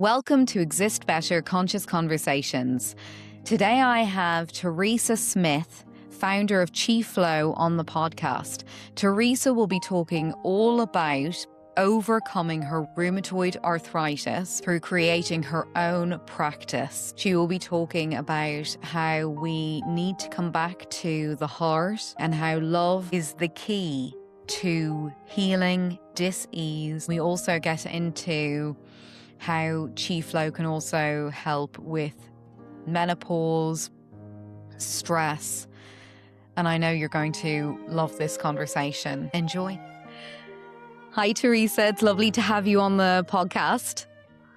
Welcome to Exist Better Conscious Conversations. Today I have Teresa Smith, founder of Chi Flow, on the podcast. Teresa will be talking all about overcoming her rheumatoid arthritis through creating her own practice. She will be talking about how we need to come back to the heart and how love is the key to healing dis-ease. We also get into how Chi Flow can also help with menopause, stress, and I know you're going to love this conversation. Enjoy. Hi, Teresa. It's lovely to have you on the podcast.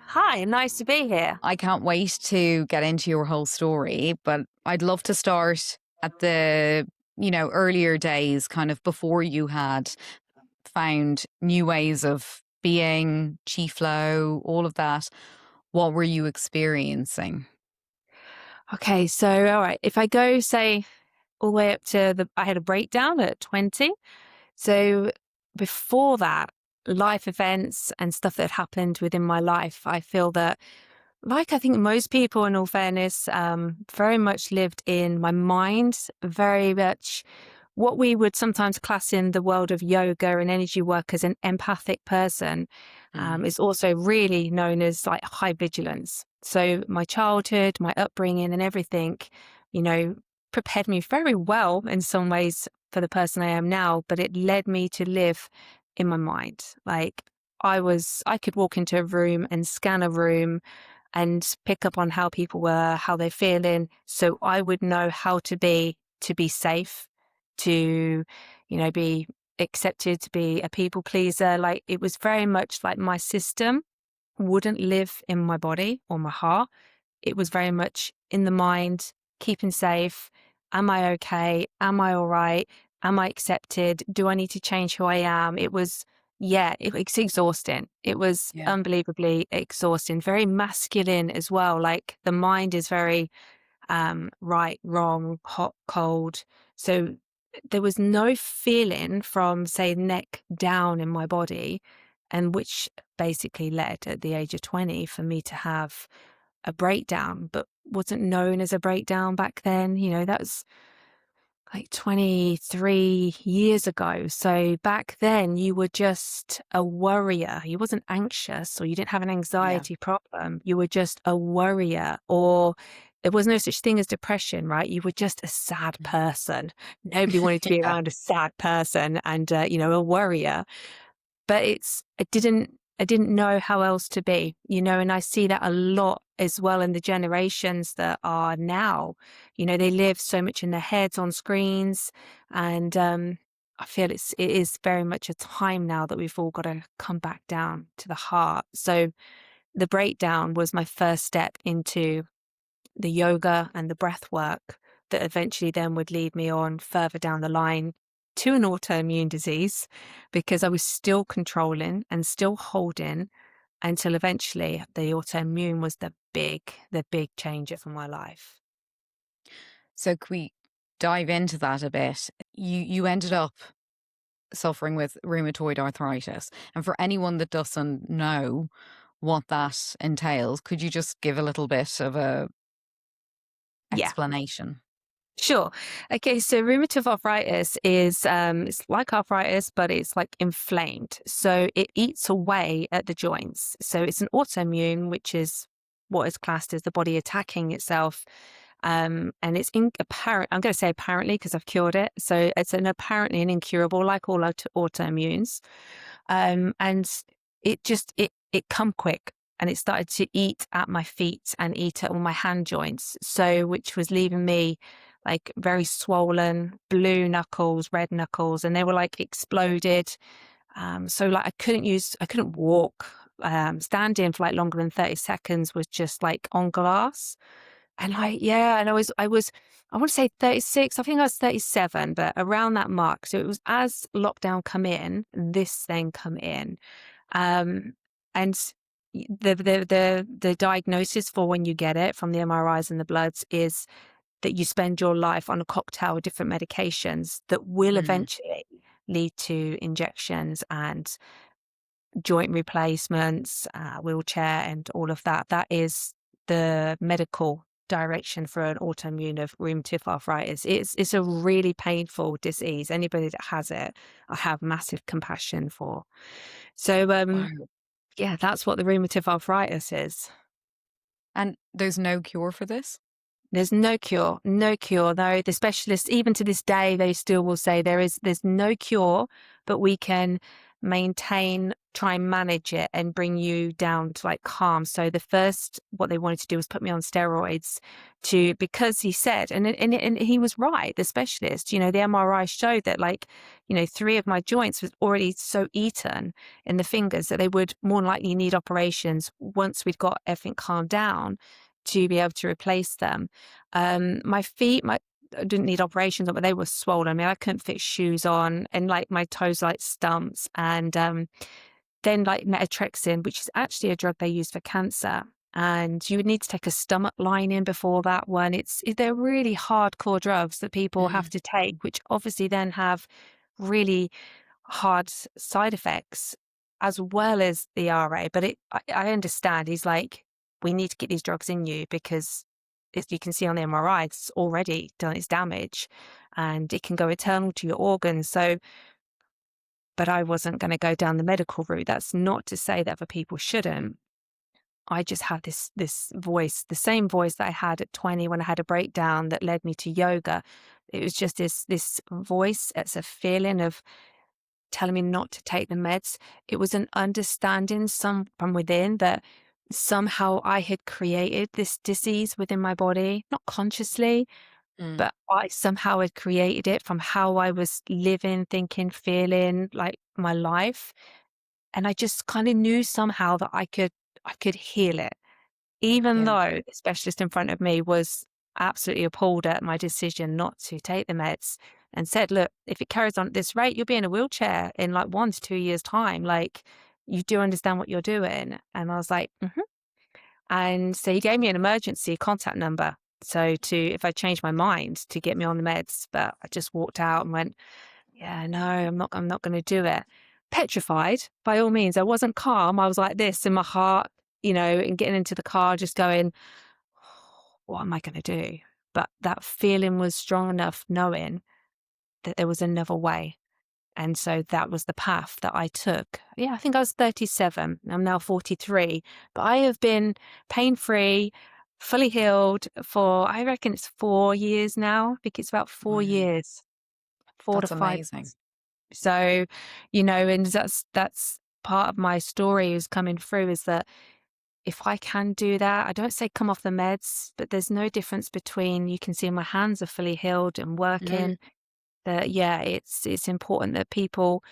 Hi, nice to be here. I can't wait to get into your whole story, but I'd love to start at the, earlier days, kind of before you had found new ways of being, Chi Flow, all of that. What were you experiencing? Okay, so all right, if I go, say, all the way up to I had a breakdown at 20. So before that, life events and stuff that happened within my life, I feel that, like I think most people, in all fairness, very much lived in my mind, very much what we would sometimes class in the world of yoga and energy work as an empathic person, is also really known as like high vigilance. So my childhood, my upbringing and everything, prepared me very well in some ways for the person I am now, but it led me to live in my mind. Like I could walk into a room and scan a room and pick up on how people were, how they're feeling. So I would know how to be safe, to, be accepted, to be a people pleaser. Like it was very much like my system wouldn't live in my body or my heart. It was very much in the mind, keeping safe. Am I okay? Am I all right? Am I accepted? Do I need to change who I am? It was, it's exhausting. It was unbelievably exhausting, very masculine as well. Like the mind is very right, wrong, hot, cold. So there was no feeling from, say, neck down in my body, and which basically led at the age of 20 for me to have a breakdown, but wasn't known as a breakdown back then. That was like 23 years ago. So back then you were just a worrier. You wasn't anxious or you didn't have an anxiety problem. You were just a worrier, or there was no such thing as depression, right? You were just a sad person. Nobody wanted to be around a sad person and, a worrier. But I didn't know how else to be, and I see that a lot as well in the generations that are now. They live so much in their heads on screens, and I feel it is very much a time now that we've all got to come back down to the heart. So the breakdown was my first step into the yoga and the breath work that eventually then would lead me on further down the line to an autoimmune disease, because I was still controlling and still holding until eventually the autoimmune was the big changer for my life. So can we dive into that a bit? You ended up suffering with rheumatoid arthritis. And for anyone that doesn't know what that entails, could you just give a little bit of a explanation? Sure. Okay, so rheumatoid arthritis is it's like arthritis, but it's like inflamed. So it eats away at the joints. So it's an autoimmune, which is what is classed as the body attacking itself. And it's apparent. I'm going to say apparently because I've cured it. So it's apparently an incurable, like all autoimmunes. And it come quick. And it started to eat at my feet and eat at all my hand joints. So which was leaving me like very swollen, blue knuckles, red knuckles, and they were like exploded. So like I couldn't walk. Standing for like longer than 30 seconds was just like on glass. And and I want to say 36, I think I was 37, but around that mark. So it was as lockdown come in, this then come in. And the diagnosis for when you get it from the MRIs and the bloods is that you spend your life on a cocktail of different medications that will eventually lead to injections and joint replacements, wheelchair, and all of that. That is the medical direction for an autoimmune of rheumatoid arthritis. It's a really painful disease. Anybody that has it, I have massive compassion for. So Wow. yeah, that's what the rheumatoid arthritis is. And there's no cure for this? There's no cure, no cure. Though the specialists, even to this day, they still will say there's no cure, but we can maintain, try and manage it and bring you down to like calm. So the first, what they wanted to do was put me on steroids because he said, and he was right, the specialist, the MRI showed that like, 3 of my joints was already so eaten in the fingers that they would more than likely need operations once we'd got everything calmed down to be able to replace them. My feet, I didn't need operations, but they were swollen. I mean, I couldn't fit shoes on, and like my toes like stumps. And then like methotrexate, which is actually a drug they use for cancer. And you would need to take a stomach lining before that one. They're really hardcore drugs that people have Mm. to take, which obviously then have really hard side effects as well as the RA. But I understand. He's like, we need to get these drugs in you because as you can see on the MRI, it's already done its damage and it can go internal to your organs. So, but I wasn't going to go down the medical route. That's not to say that other people shouldn't. I just had this voice, the same voice that I had at 20 when I had a breakdown that led me to yoga. It was just this voice. It's a feeling of telling me not to take the meds. It was an understanding from within that somehow I had created this disease within my body, not consciously, Mm. but I somehow had created it from how I was living, thinking, feeling like my life. And I just kind of knew somehow that I could heal it, even Yeah. though the specialist in front of me was absolutely appalled at my decision not to take the meds and said, look, if it carries on at this rate, you'll be in a wheelchair in like 1 to 2 years' time. Like, you do understand what you're doing. And I was like, mm-hmm. And so he gave me an emergency contact number. So if I changed my mind to get me on the meds, but I just walked out and went, yeah, no, I'm not going to do it. Petrified by all means. I wasn't calm. I was like this in my heart, and getting into the car, just going, what am I going to do? But that feeling was strong enough, knowing that there was another way. And so that was the path that I took. Yeah, I think I was 37. I'm now 43. But I have been pain free, fully healed for, I reckon it's 4 years now. I think it's about four Wow. years, four to That's five. amazing. So, and that's part of my story is coming through is that if I can do that, I don't say come off the meds, but there's no difference between, you can see my hands are fully healed and Mm. working. That yeah, it's important that people,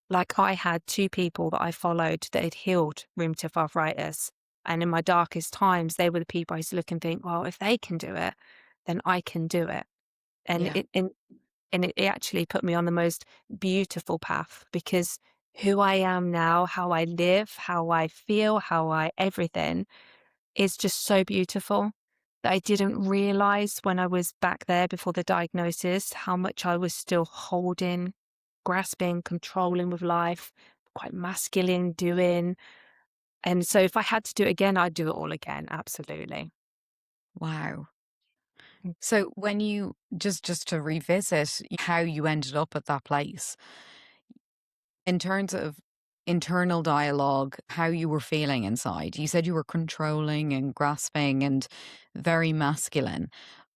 like I had 2 people that I followed that had healed rheumatoid arthritis. And in my darkest times, they were the people I used to look and think, well, if they can do it, then I can do it. And Yeah. it actually put me on the most beautiful path, because who I am now, how I live, how I feel, everything is just so beautiful that I didn't realize when I was back there before the diagnosis how much I was still holding, grasping, controlling with life, quite masculine doing. And so if I had to do it again, I'd do it all again. Absolutely. Wow. So when you just to revisit how you ended up at that place, in terms of internal dialogue, how you were feeling inside, you said you were controlling and grasping and very masculine.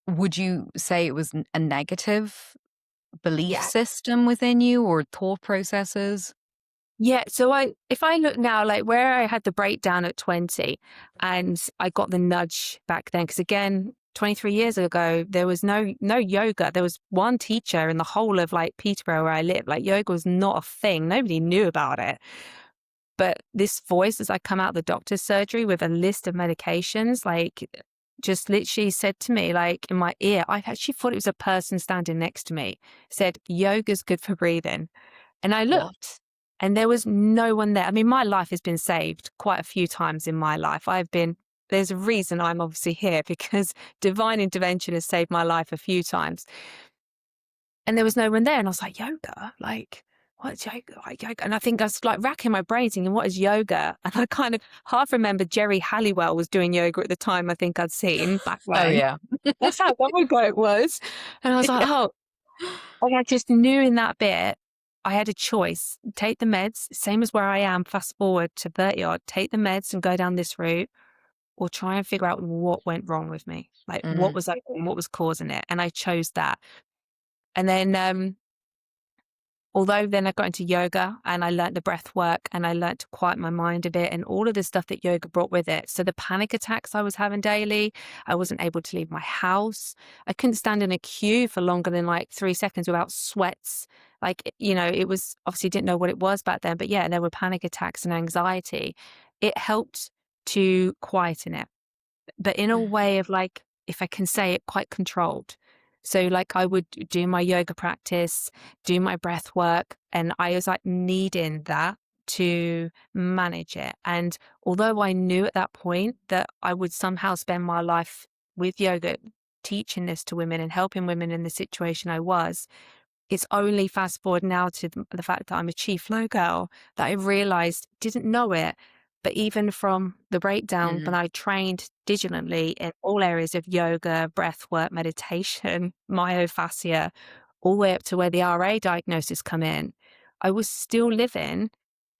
Would you say it was a negative belief Yeah. system within you or thought processes? Yeah. So if I look now, like where I had the breakdown at 20 and I got the nudge back then, because again, 23 years ago, there was no yoga. There was one teacher in the whole of like Peterborough where I live. Like yoga was not a thing. Nobody knew about it. But this voice, as I come out of the doctor's surgery with a list of medications, like just literally said to me, like in my ear, I actually thought it was a person standing next to me, said, yoga's good for breathing. And I What? looked and there was no one there. I mean, my life has been saved quite a few times in my life. There's a reason I'm obviously here, because divine intervention has saved my life a few times. And there was no one there. And I was like, yoga? Like, what's yoga? Like yoga? And I think I was like racking my brains thinking, what is yoga? And I kind of half remember Jerry Halliwell was doing yoga at the time. I think I'd seen back Oh, then. yeah. That's how long ago it was. And I was like, Yeah. oh, like I just knew in that bit, I had a choice, take the meds, same as where I am, fast forward to 30 odd, take the meds and go down this route, or try and figure out what went wrong with me. Like what Mm, was I doing? What was causing it? And I chose that. And then, although then I got into yoga and I learned the breath work and I learned to quiet my mind a bit and all of the stuff that yoga brought with it. So the panic attacks I was having daily, I wasn't able to leave my house. I couldn't stand in a queue for longer than like 3 seconds without sweats. Like, it was obviously didn't know what it was back then, but yeah, there were panic attacks and anxiety. It helped to quieten it, but in a mhm, way of like, if I can say it, quite controlled. So like I would do my yoga practice, do my breath work, and I was like needing that to manage it. And although I knew at that point that I would somehow spend my life with yoga, teaching this to women and helping women in the situation I was, it's only fast forward now to the fact that I'm a chief flow girl that I realized, didn't know it, but even from the breakdown, when mhm, I trained digitally in all areas of yoga, breath work, meditation, myofascia, all the way up to where the RA diagnosis come in, I was still living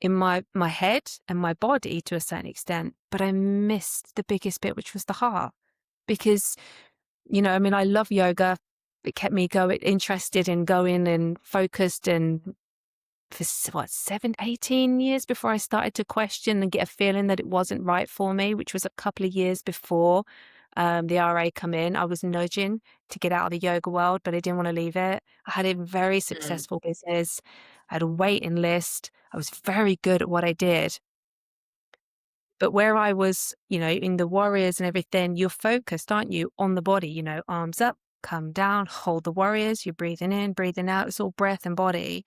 in my head and my body to a certain extent, but I missed the biggest bit, which was the heart. Because, I mean, I love yoga. It kept me interested in going and focused, and for 18 years before I started to question and get a feeling that it wasn't right for me, which was a couple of years before the RA come in. I was nudging to get out of the yoga world, but I didn't want to leave it. I had a very mm, successful business. I had a waiting list. I was very good at what I did. But where I was, in the warriors and everything, you're focused, aren't you, on the body, arms up, come down, hold the warriors, you're breathing in, breathing out. It's all breath and body.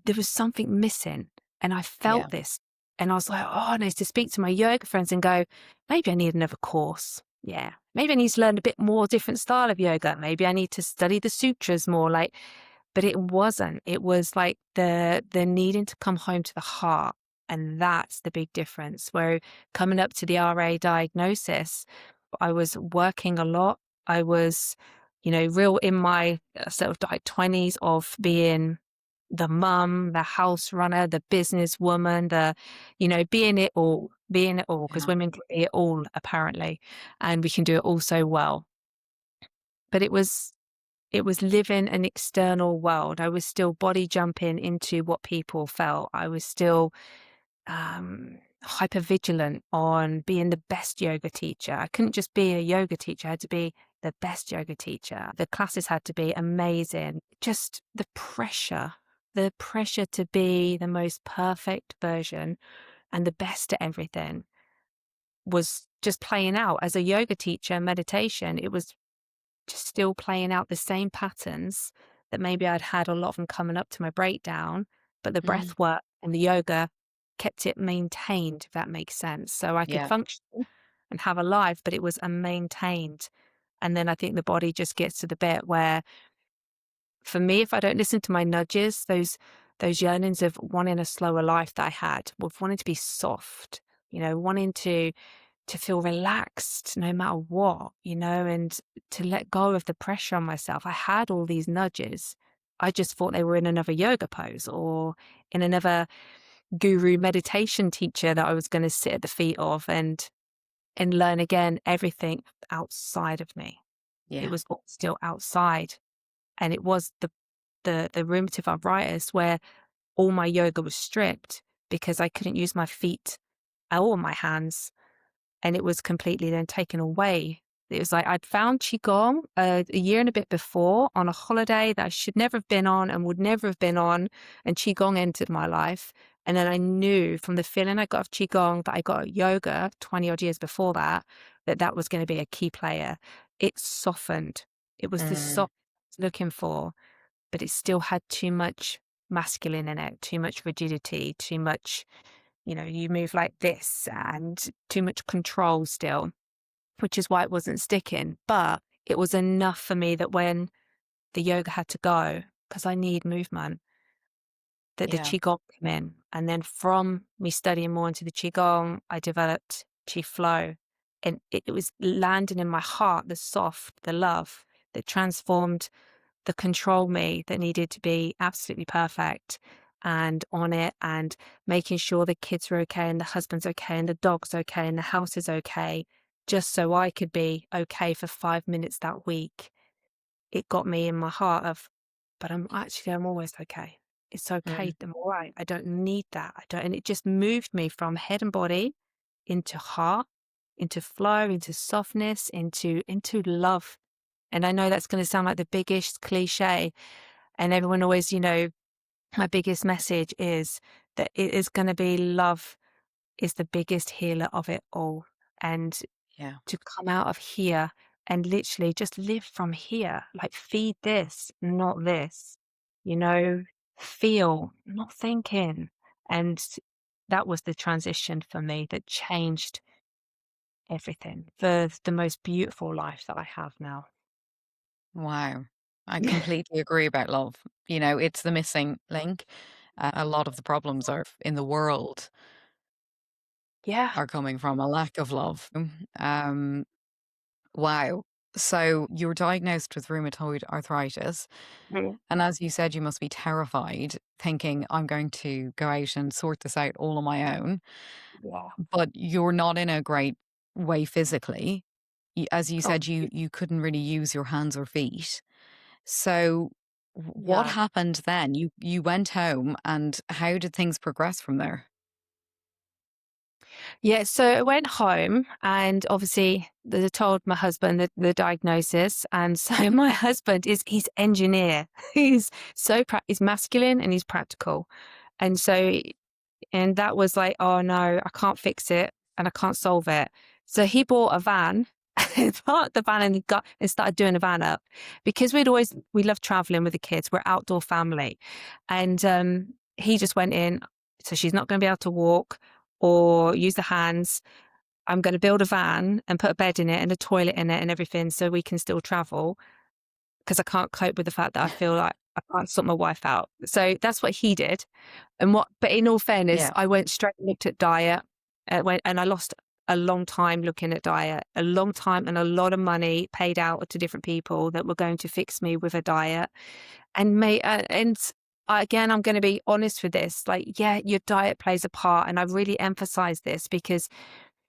There was something missing. And I yeah, felt this. And I was like, oh, and I used to speak to my yoga friends and go, maybe I need another course. Yeah. Maybe I need to learn a bit more different style of yoga. Maybe I need to study the sutras more. Like, but it wasn't. It was like the needing to come home to the heart. And that's the big difference. Where coming up to the RA diagnosis, I was working a lot. I was, real in my sort of like 20s of being the mum, the house runner, the businesswoman, being it all, because yeah, women can be it all apparently, and we can do it all so well. But it was living an external world. I was still body jumping into what people felt. I was still hyper vigilant on being the best yoga teacher. I couldn't just be a yoga teacher. I had to be the best yoga teacher. The classes had to be amazing. Just the pressure to be the most perfect version and the best at everything was just playing out as a yoga teacher, meditation. It was just still playing out the same patterns that maybe I'd had a lot of them coming up to my breakdown, but the mhm, breath work and the yoga kept it maintained, if that makes sense. So I could yeah, function and have a life, but it was a maintained. And then I think the body just gets to the bit where, for me, if I don't listen to my nudges, those yearnings of wanting a slower life that I had, with wanting to be soft, wanting to feel relaxed no matter what, and to let go of the pressure on myself. I had all these nudges. I just thought they were in another yoga pose or in another guru meditation teacher that I was going to sit at the feet of and learn again everything outside of me. It yeah, was all still outside. And it was the rheumatoid arthritis where all my yoga was stripped because I couldn't use my feet or my hands, and it was completely then taken away. It was like I'd found Qigong a year and a bit before on a holiday that I should never have been on and would never have been on, and Qigong entered my life. And then I knew from the feeling I got of Qigong that I got at yoga 20 odd years before that, that was going to be a key player. It softened. It was the mm, soft I was looking for, but it still had too much masculine in it, too much rigidity, too much, you move like this, and too much control still, which is why it wasn't sticking. But it was enough for me that when the yoga had to go, because I need movement, that the Yeah. Qigong came in. And then from me studying more into the Qigong, I developed Qi Flow. And it was landing in my heart, the soft, the love that transformed the control me that needed to be absolutely perfect and on it, and making sure the kids were okay and the husband's okay and the dog's okay and the house is okay, just so I could be okay for 5 minutes that week. It got me in my heart of, but I'm always okay. It's okay. Mm. I'm all right. I don't need that. I don't, and it just moved me from head and body into heart, into flow, into softness, into love. And I know that's going to sound like the biggest cliche, and everyone always, my biggest message is that it is going to be love is the biggest healer of it all. And Yeah. to come out of here and literally just live from here, like feed this, not this, you know, feel, not thinking. And that was the transition for me that changed everything for the most beautiful life that I have now. Wow. I completely agree about love. It's the missing link. A lot of the problems are in the world Yeah. are coming from a lack of love. Wow. So you were diagnosed with rheumatoid arthritis. Mm. And as you said, you must be terrified, thinking, I'm going to go out and sort this out all on my own. Yeah. But you're not in a great way physically. As you Oh, said, you couldn't really use your hands or feet. So what yeah. happened then? You went home, and how did things progress from there? Yeah, so I went home and obviously they told my husband the diagnosis. And so my husband he's engineer. He's masculine and he's practical. And so, and that was like, oh no, I can't fix it and I can't solve it. So he bought a van, parked the van and started doing a van up because we love traveling with the kids. We're outdoor family. And he just went in. So she's not going to be able to walk or use the hands. I'm going to build a van and put a bed in it and a toilet in it and everything so we can still travel because I can't cope with the fact that I feel like I can't sort my wife out. So that's what he did. But in all fairness, Yeah. I went straight and looked at diet, and I lost a long time looking at diet, a long time and a lot of money paid out to different people that were going to fix me with a diet. Again, I'm going to be honest with this. Like, yeah, your diet plays a part. And I really emphasize this because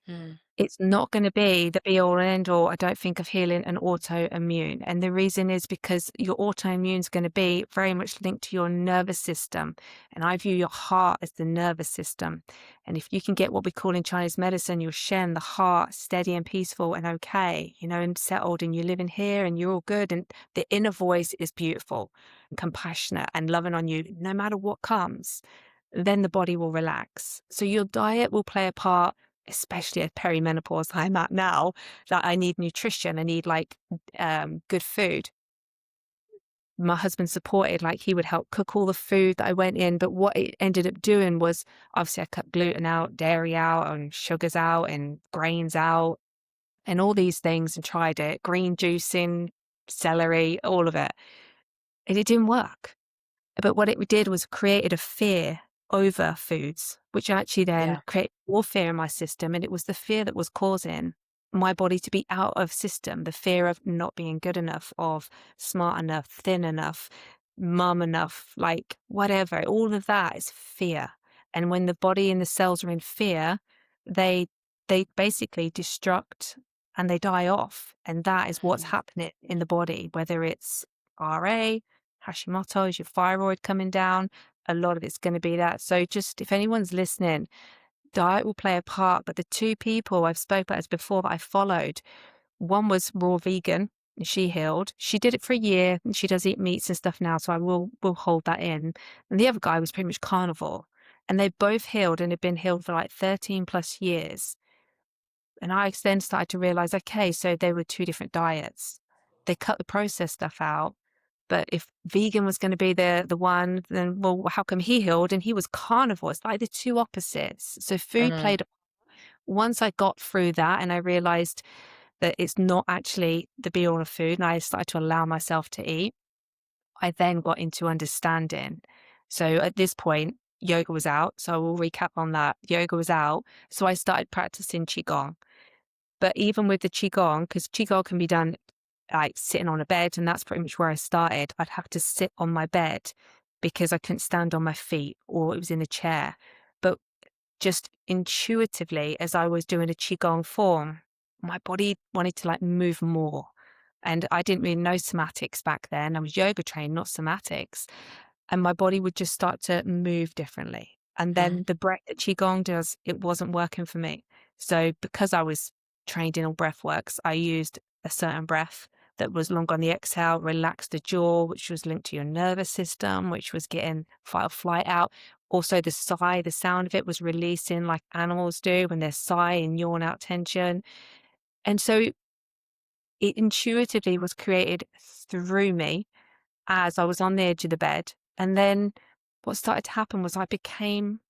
Mm. it's not going to be the be all and end all, I don't think, of healing an autoimmune. And the reason is because your autoimmune is going to be very much linked to your nervous system. And I view your heart as the nervous system. And if you can get what we call in Chinese medicine, your Shen, the heart, steady and peaceful and okay, and settled, and you're living here and you're all good. And the inner voice is beautiful and compassionate and loving on you no matter what comes, then the body will relax. So your diet will play a part, especially at perimenopause I'm at now, that I need nutrition. I need good food. My husband supported, like he would help cook all the food that I went in. But what it ended up doing was obviously I cut gluten out, dairy out, and sugars out, and grains out, and all these things, and tried it, green juicing, celery, all of it. And it didn't work. But what it did was created a fear over foods, which actually then Yeah. created more fear in my system. And it was the fear that was causing my body to be out of system, the fear of not being good enough, of smart enough, thin enough, mum enough, like whatever. All of that is fear. And when the body and the cells are in fear, they they basically destruct and they die off. And that is what's Mhm. happening in the body, whether it's RA, Hashimoto's, your thyroid coming down. A lot of it's going to be that. So just if anyone's listening, diet will play a part. But the two people I've spoke about as before that I followed, one was raw vegan. And she healed. She did it for a year and she does eat meats and stuff now. So I will hold that in. And the other guy was pretty much carnivore. And they both healed and had been healed for like 13 plus years. And I then started to realize, okay, so they were two different diets. They cut the processed stuff out. But if vegan was going to be the one, then well, how come he healed and he was carnivore? It's like the two opposites. So food Mm. played. Once I got through that and I realized that it's not actually the be all of food, and I started to allow myself to eat, I then got into understanding. So at this point, yoga was out. So I will recap on that. Yoga was out. So I started practicing Qigong. But even with the Qigong, because Qigong can be done like sitting on a bed, and that's pretty much where I started, I'd have to sit on my bed because I couldn't stand on my feet, or it was in a chair. But just intuitively, as I was doing a Qigong form, my body wanted to like move more. And I didn't really know somatics back then. I was yoga trained, not somatics. And my body would just start to move differently. And Mm. then the breath that Qigong does, it wasn't working for me. So because I was trained in all breath works, I used a certain breath that was long on the exhale, relaxed the jaw, which was linked to your nervous system, which was getting fight or flight out. Also, the sigh, the sound of it was releasing like animals do when they sigh and yawn out tension. And so it intuitively was created through me as I was on the edge of the bed. And then what started to happen was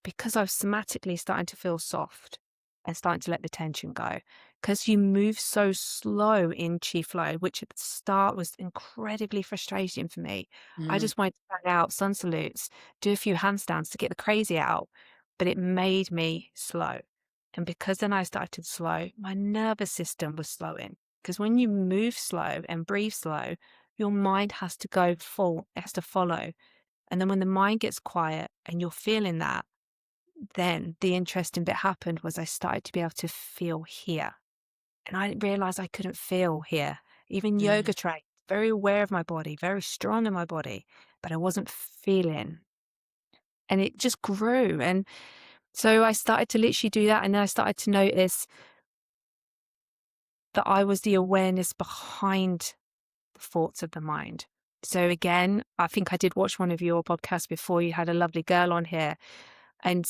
because I was somatically starting to feel soft and starting to let the tension go. Because you move so slow in Chi Flow, which at the start was incredibly frustrating for me. I Mm. just wanted to bang out sun salutes, do a few handstands to get the crazy out, but it made me slow. And because then I started to slow, my nervous system was slowing. Because when you move slow and breathe slow, your mind has to go full, it has to follow. And then when the mind gets quiet and you're feeling that, then the interesting bit happened was I started to be able to feel here. And I didn't realize I couldn't feel here. Even Mm. yoga trained, very aware of my body, very strong in my body, but I wasn't feeling. And it just grew. And so I started to literally do that. And then I started to notice that I was the awareness behind the thoughts of the mind. So again, I think I did watch one of your podcasts before. You had a lovely girl on here, and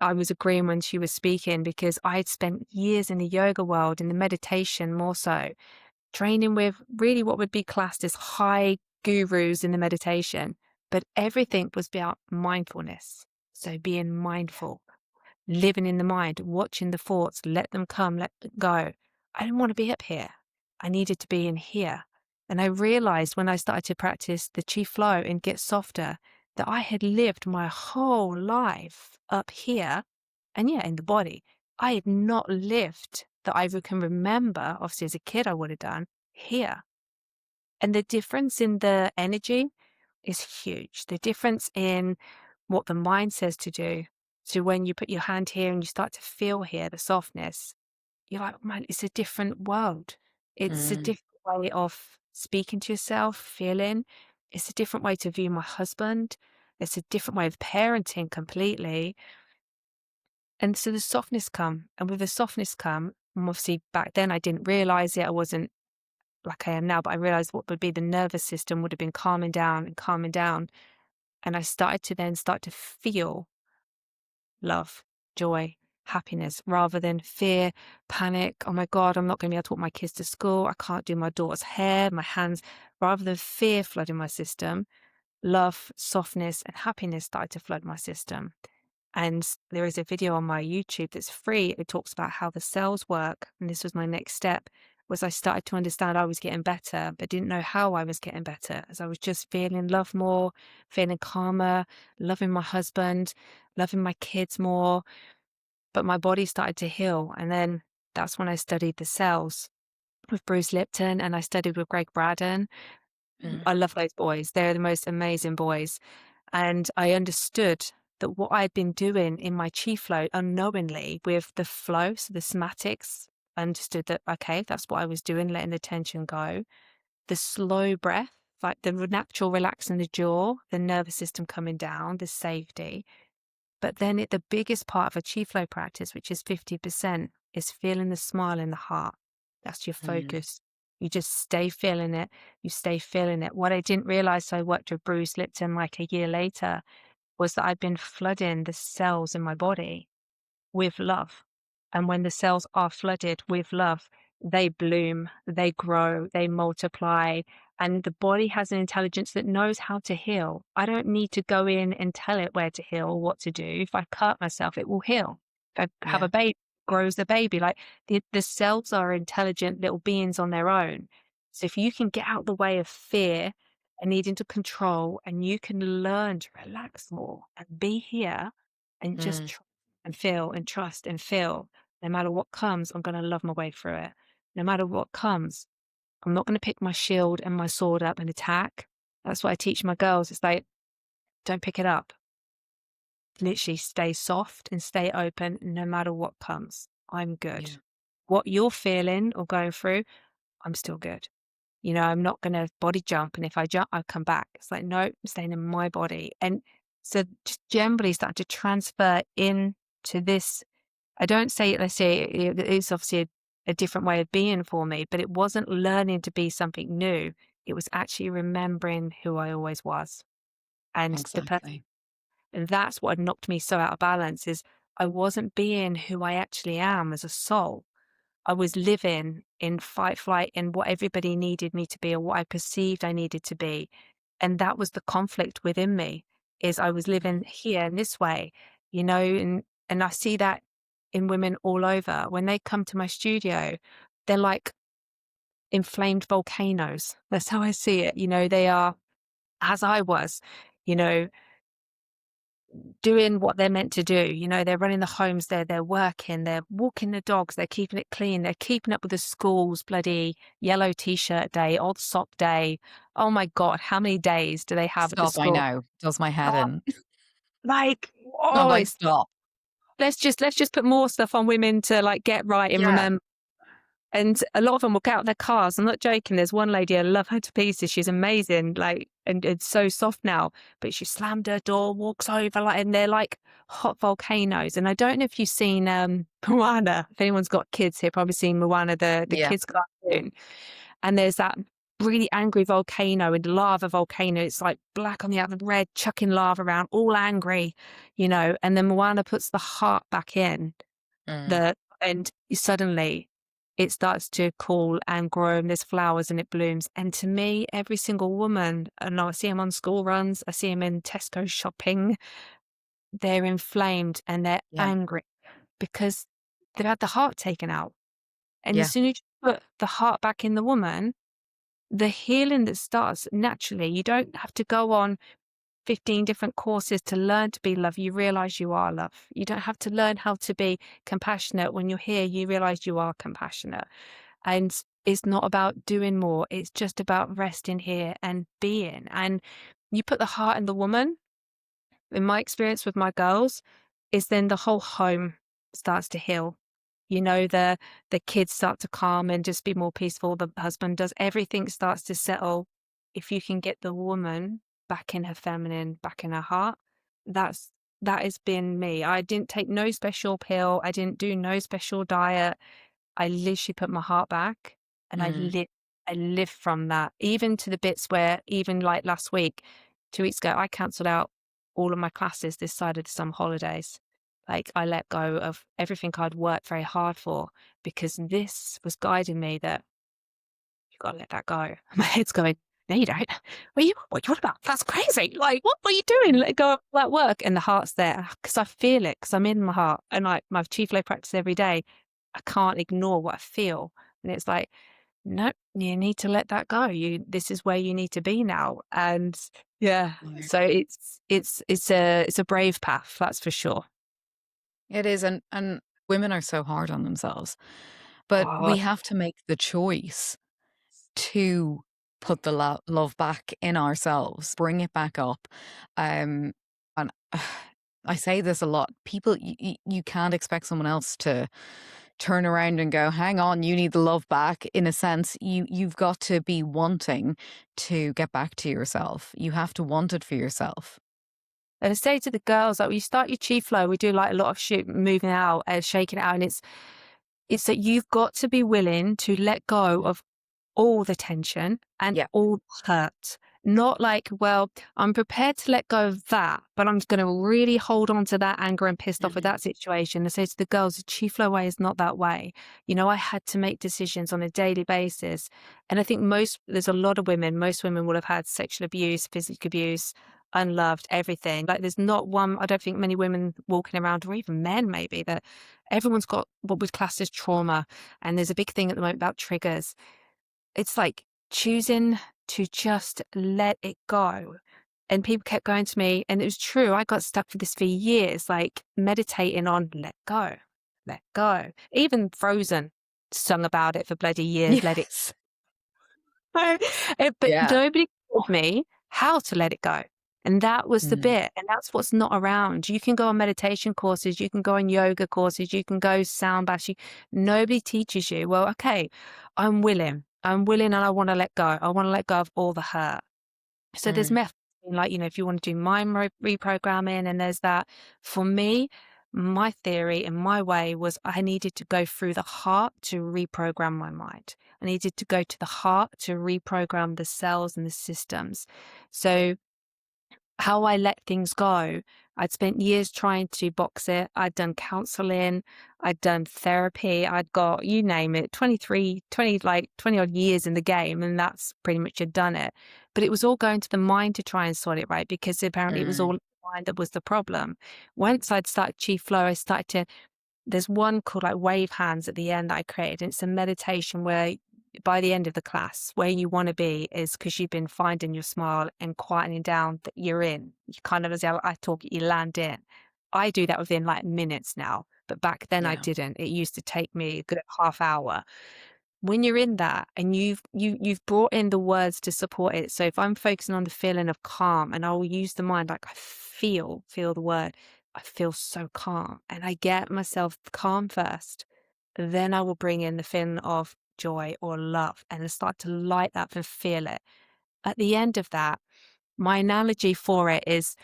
I was agreeing when she was speaking because I had spent years in the yoga world, in the meditation more so, training with really what would be classed as high gurus in the meditation, but everything was about mindfulness. So being mindful, living in the mind, watching the thoughts, let them come, let them go. I didn't want to be up here. I needed to be in here. And I realized when I started to practice the chi flow and get softer that I had lived my whole life up here and yeah, in the body. I had not lived that I can remember, obviously as a kid I would have done, here. And the difference in the energy is huge. The difference in what the mind says to do. So when you put your hand here and you start to feel here the softness, you're like, man, it's a different world. It's a Mm. different way of speaking to yourself, feeling. It's a different way to view my husband. It's a different way of parenting completely. And so the softness come. And with the softness come, and obviously back then I didn't realize it. I wasn't like I am now, but I realized what would be the nervous system would have been calming down and calming down. And I started to then start to feel love, joy, happiness, rather than fear, panic. Oh my God, I'm not going to be able to walk my kids to school. I can't do my daughter's hair, my hands. Rather than fear flooding my system, love, softness, and happiness started to flood my system. And there is a video on my YouTube that's free. It talks about how the cells work. And this was my next step, was I started to understand I was getting better, but didn't know how I was getting better, as I was just feeling love more, feeling calmer, loving my husband, loving my kids more. But my body started to heal. And then that's when I studied the cells with Bruce Lipton and I studied with Greg Braden. Mm. I love those boys. They're the most amazing boys. And I understood that what I'd been doing in my chi flow unknowingly with the flow, so the somatics, I understood that, okay, that's what I was doing, letting the tension go. The slow breath, like the natural relaxing the jaw, the nervous system coming down, the safety. But then the biggest part of a chi flow practice, which is 50%, is feeling the smile in the heart. That's your Mm. focus. You just stay feeling it. You stay feeling it. What I didn't realize, so I worked with Bruce Lipton like a year later, was that I'd been flooding the cells in my body with love. And when the cells are flooded with love, they bloom, they grow, they multiply, and the body has an intelligence that knows how to heal. I don't need to go in and tell it where to heal or what to do. If I cut myself, it will heal. If I have Yeah. a baby, it grows the baby. Like the cells are intelligent little beings on their own. So if you can get out the way of fear and needing to control, and you can learn to relax more and be here and just Mm, tr- and feel and trust and feel. No matter what comes, I'm going to love my way through it. No matter what comes, I'm not going to pick my shield and my sword up and attack. That's what I teach my girls. It's like, don't pick it up. Literally stay soft and stay open no matter what comes. I'm good. yeah. What you're feeling or going through, I'm still good. I'm not going to body jump. And if I jump, I'll come back. It's like, no, I'm staying in my body. And so just generally start to transfer into this. I don't say, let's say it's obviously a different way of being for me, but it wasn't learning to be something new. It was actually remembering who I always was. And Exactly. and that's what had knocked me so out of balance is I wasn't being who I actually am as a soul. I was living in fight, flight, and what everybody needed me to be or what I perceived I needed to be. And that was the conflict within me is I was Mm, living here in this way, and I see that in women all over. When they come to my studio, they're like inflamed volcanoes. That's how I see it. They are, as I was, you know, doing what they're meant to do. They're running the homes, they're working, they're walking the dogs, they're keeping it clean, they're keeping up with the school's bloody yellow t-shirt day, old sock day. Oh my God, how many days do they have at the Stop, I school? know. Does my head Oh, in. like, I'm oh, like, it's stop. let's just put more stuff on women to like get right and Yeah. remember. And a lot of them will get out of their cars. I'm not joking. There's one lady, I love her to pieces. She's amazing, like, and it's so soft now. But she slammed her door, walks over, like, and they're like hot volcanoes. And I don't know if you've seen Moana. If anyone's got kids here, probably seen Moana, the Yeah. kids cartoon. And there's that really angry volcano and lava volcano. It's like black on the outside, red, chucking lava around, all angry, And then Moana puts the heart back in Mm, the and suddenly it starts to cool and grow and there's flowers and it blooms. And to me, every single woman, and I see them on school runs, I see them in Tesco shopping, they're inflamed and they're yeah. angry because they've had the heart taken out. And as Yeah. soon as you put the heart back in the woman, the healing that starts naturally, you don't have to go on 15 different courses to learn to be love. You realize you are love. You don't have to learn how to be compassionate. When you're here, you realize you are compassionate. And it's not about doing more. It's just about resting here and being. And you put the heart in the woman, in my experience with my girls, is then the whole home starts to heal. The kids start to calm and just be more peaceful. The husband does, everything starts to settle. If you can get the woman back in her feminine, back in her heart, that has been me. I didn't take no special pill. I didn't do no special diet. I literally put my heart back and Mm, I live from that, even to the bits where even like last week, 2 weeks ago, I cancelled out all of my classes this side of the summer holidays. Like I let go of everything I'd worked very hard for because this was guiding me that you got to let that go. My head's going, no, you don't. What about? That's crazy. Like, what are you doing? Let go of that work. And the heart's there because I feel it because I'm in my heart. And like my chief flow practice every day, I can't ignore what I feel. And it's like, no, you need to let that go. This is where you need to be now. And yeah, yeah. so it's a brave path, that's for sure. It is. And women are so hard on themselves. But Oh, we have to make the choice to put the love back in ourselves, bring it back up. And I say this a lot. People, you can't expect someone else to turn around and go, hang on, you need the love back. In a sense, you've got to be wanting to get back to yourself. You have to want it for yourself. and I say to the girls, like, when you start your chi flow, we do like a lot of moving out and shaking it out. And it's that you've got to be willing to let go of all the tension and Yeah. all the hurt. Not like, well, I'm prepared to let go of that, but I'm going to really hold on to that anger and pissed off with Mhm. that situation. I say to the girls, the chi flow way is not that way. I had to make decisions on a daily basis. And I think there's a lot of women, most women will have had sexual abuse, physical abuse, unloved, everything. Like there's not one, I don't think many women walking around, or even men maybe, that everyone's got what we'd class as trauma. And there's a big thing at the moment about triggers. It's like choosing to just let it go. And people kept going to me, and it was true. I got stuck with this for years, like meditating on let go, let go. Even Frozen sung about it for bloody years, let it Yes. go. But Yeah. nobody told me how to let it go. And that was the Mm. bit. And that's what's not around. You can go on meditation courses, you can go on yoga courses, you can go sound baths. Nobody teaches you, well, okay, I'm willing. I'm willing and I want to let go. I want to let go of all the hurt. So there's Mm. methods, like, if you want to do mind reprogramming, and there's that. For me, my theory and my way was I needed to go through the heart to reprogram my mind. I needed to go to the heart to reprogram the cells and the systems. So how I let things go, I'd spent years trying to box it. I'd done counseling, I'd done therapy, I'd got, you name it, 20 odd years in the game, and that's pretty much had done it. But it was all going to the mind to try and sort it right, because apparently it was all Mm. the mind that was the problem. Once I'd started Chi Flow, I started to, there's one called like wave hands at the end that I created. And it's a meditation where by the end of the class, where you want to be is because you've been finding your smile and quietening down that you're in. You kind of, as I talk, you land in. I do that within like minutes now, but back then I Yeah. didn't. It used to take me a good half hour. When you're in that and you've brought in the words to support it. So if I'm focusing on the feeling of calm, and I will use the mind, like I feel the word, I feel so calm, and I get myself calm first. Then I will bring in the feeling of joy or love and I start to light up and feel it. At the end of that, my analogy for it is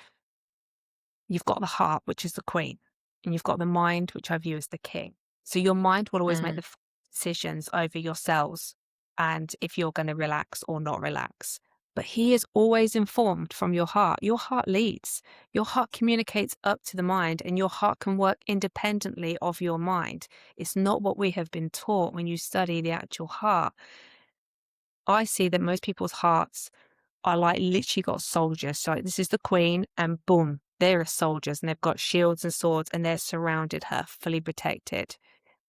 you've got the heart, which is the queen, and you've got the mind, which I view as the king. So your mind will always make Mm. the decisions over your cells and if you're going to relax or not relax. But he is always informed from your heart. Your heart leads. Your heart communicates up to the mind, and your heart can work independently of your mind. It's not what we have been taught when you study the actual heart. I see that most people's hearts are like literally got soldiers. So this is the queen, and boom, there are soldiers, and they've got shields and swords, and they're surrounded her, fully protected.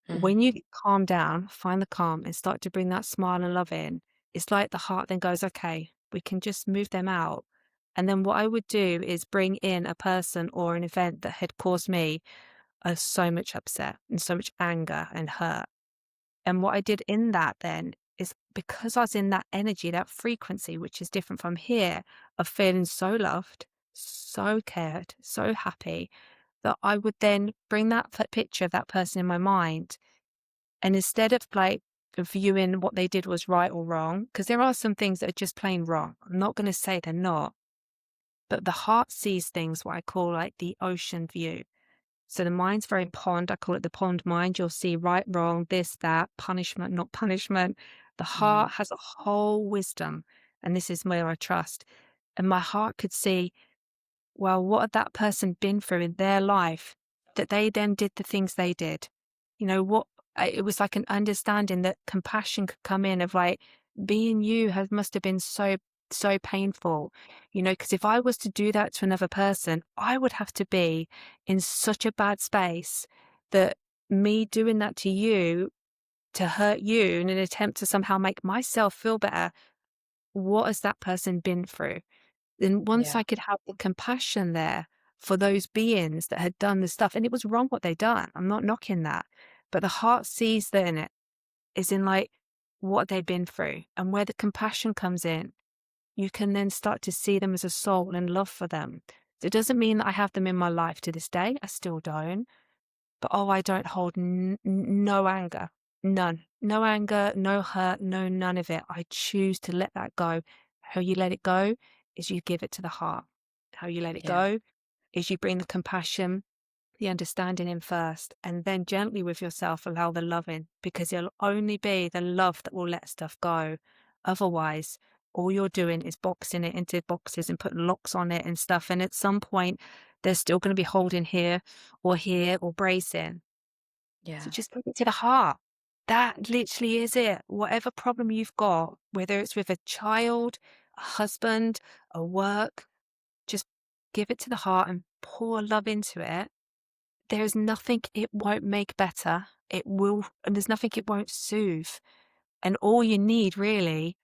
Mm. When you calm down, find the calm, and start to bring that smile and love in, it's like the heart then goes, okay, we can just move them out. And then what I would do is bring in a person or an event that had caused me so much upset and so much anger and hurt. And what I did in that then is, because I was in that energy, that frequency, which is different from here, of feeling so loved, so cared, so happy, that I would then bring that picture of that person in my mind. And instead of like viewing what they did was right or wrong, because there are some things that are just plain wrong. I'm not going to say they're not, but the heart sees things what I call like the ocean view. So the mind's very pond. I call it the pond mind. You'll see right, wrong, this, that, punishment, not punishment. The Mm. heart has a whole wisdom. And this is where I trust. And my heart could see, well, what had that person been through in their life that they then did the things they did? It was like an understanding that compassion could come in of like, being you must have been so painful, because if I was to do that to another person, I would have to be in such a bad space that me doing that to you to hurt you in an attempt to somehow make myself feel better, what has that person been through? Then once Yeah. I could have the compassion there for those beings that had done the stuff, and it was wrong what they done. I'm not knocking that. But the heart sees that in it is in like what they've been through, and where the compassion comes in, you can then start to see them as a soul and love for them. So it doesn't mean that I have them in my life to this day. I still don't. But I don't hold no anger, none. No anger, no hurt, no none of it. I choose to let that go. How you let it go is you give it to the heart. How you let it Yeah. go is you bring the compassion, the understanding in first, and then gently with yourself allow the love in, because it'll only be the love that will let stuff go. Otherwise, all you're doing is boxing it into boxes and putting locks on it and stuff. And at some point, they're still going to be holding here or bracing. So Yeah. just bring it to the heart. That literally is it. Whatever problem you've got, whether it's with a child, a husband, a work, just give it to the heart and pour love into it. There is nothing it won't make better. It will, and there's nothing it won't soothe. And all you need really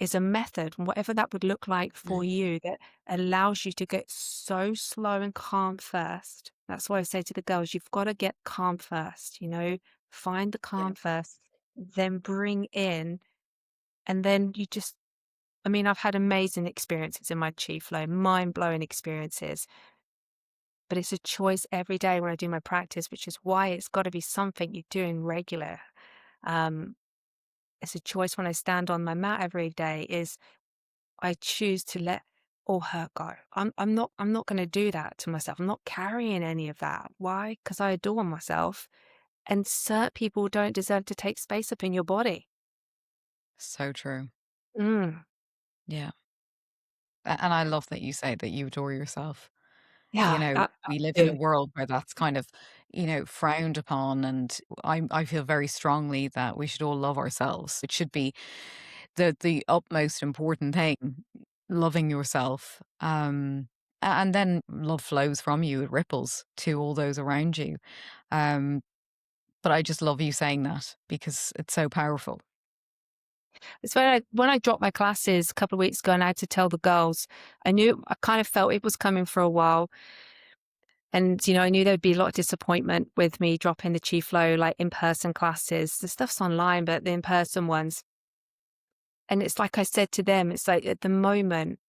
is a method, whatever that would look like for you, that allows you to get so slow and calm first. That's why I say to the girls, you've got to get calm first, find the Yeah. calm first, then bring in, and then you just, I mean, I've had amazing experiences in my chi flow, mind blowing experiences, but it's a choice every day when I do my practice, which is why it's got to be something you're doing regular. Um, it's a choice when I stand on my mat every day is I choose to let all hurt go. I'm not going to do that to myself. I'm not carrying any of that. Why? Because I adore myself, and certain people don't deserve to take space up in your body. So true. Mm, Yeah. And I love that you say that you adore yourself. yeah, I We live in a do. world where that's kind of, frowned upon. And I feel very strongly that we should all love ourselves. It should be the utmost important thing, loving yourself. And then love flows from you, it ripples to all those around you. Um, but I just love you saying that because it's so powerful. It's when I dropped my classes a couple of weeks ago and I had to tell the girls, I kind of felt it was coming for a while. And, I knew there'd be a lot of disappointment with me dropping the Chi Flow, like in-person classes. The stuff's online, but the in-person ones. And it's like I said to them, it's like at the moment,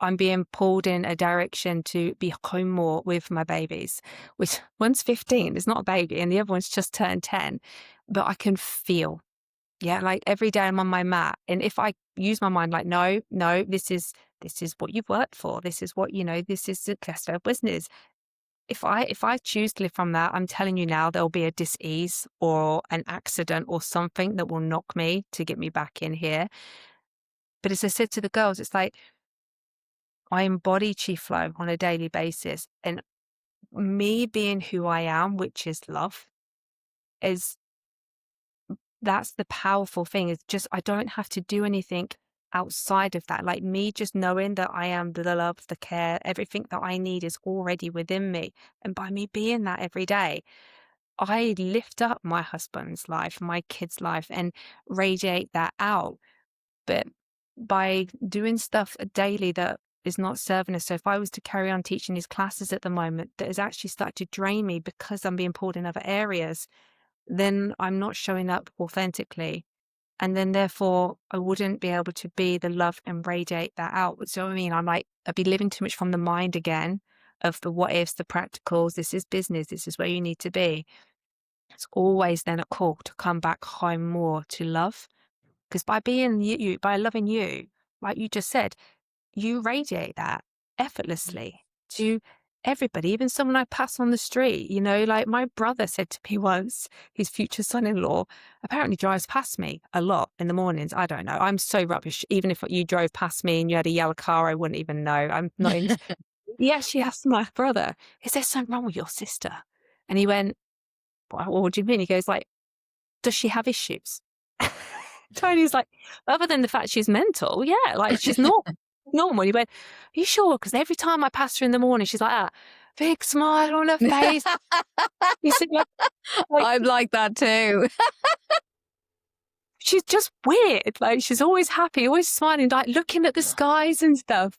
I'm being pulled in a direction to be home more with my babies, which one's 15, it's not a baby, and the other one's just turned 10. But I can feel, yeah, like every day I'm on my mat. And if I use my mind like, no, no, this is what you've worked for. This is what, this is success of business. If I choose to live from that, I'm telling you now, there'll be a dis-ease or an accident or something that will knock me to get me back in here. But as I said to the girls, it's like I embody chi flow on a daily basis. And me being who I am, which is love, is that's the powerful thing. Is just I don't have to do anything outside of that. Like me just knowing that I am the love, the care, everything that I need is already within me. And by me being that every day, I lift up my husband's life, my kid's life, and radiate that out. But by doing stuff daily that is not serving us, so if I was to carry on teaching these classes at the moment that is actually starting to drain me because I'm being pulled in other areas, then I'm not showing up authentically. And then therefore I wouldn't be able to be the love and radiate that out. So I mean, I'd be living too much from the mind again of the what ifs, the practicals. This is business. This is where you need to be. It's always then a call to come back home more to love. Because by being you, by loving you, like you just said, you radiate that effortlessly to everybody, even someone I pass on the street. Like my brother said to me once, his future son-in-law apparently drives past me a lot in the mornings. I don't know. I'm so rubbish. Even if you drove past me and you had a yellow car, I wouldn't even know. I'm not even. He actually asked my brother, is there something wrong with your sister? And he went, what do you mean? He goes like, does she have issues? Tony's like, other than the fact she's mental, yeah, like she's not normal. He went, are you sure? Because every time I pass her in the morning, she's like that, big smile on her face. You see, like I'm like that too. she's just weird. Like she's always happy, always smiling, like looking at the skies and stuff.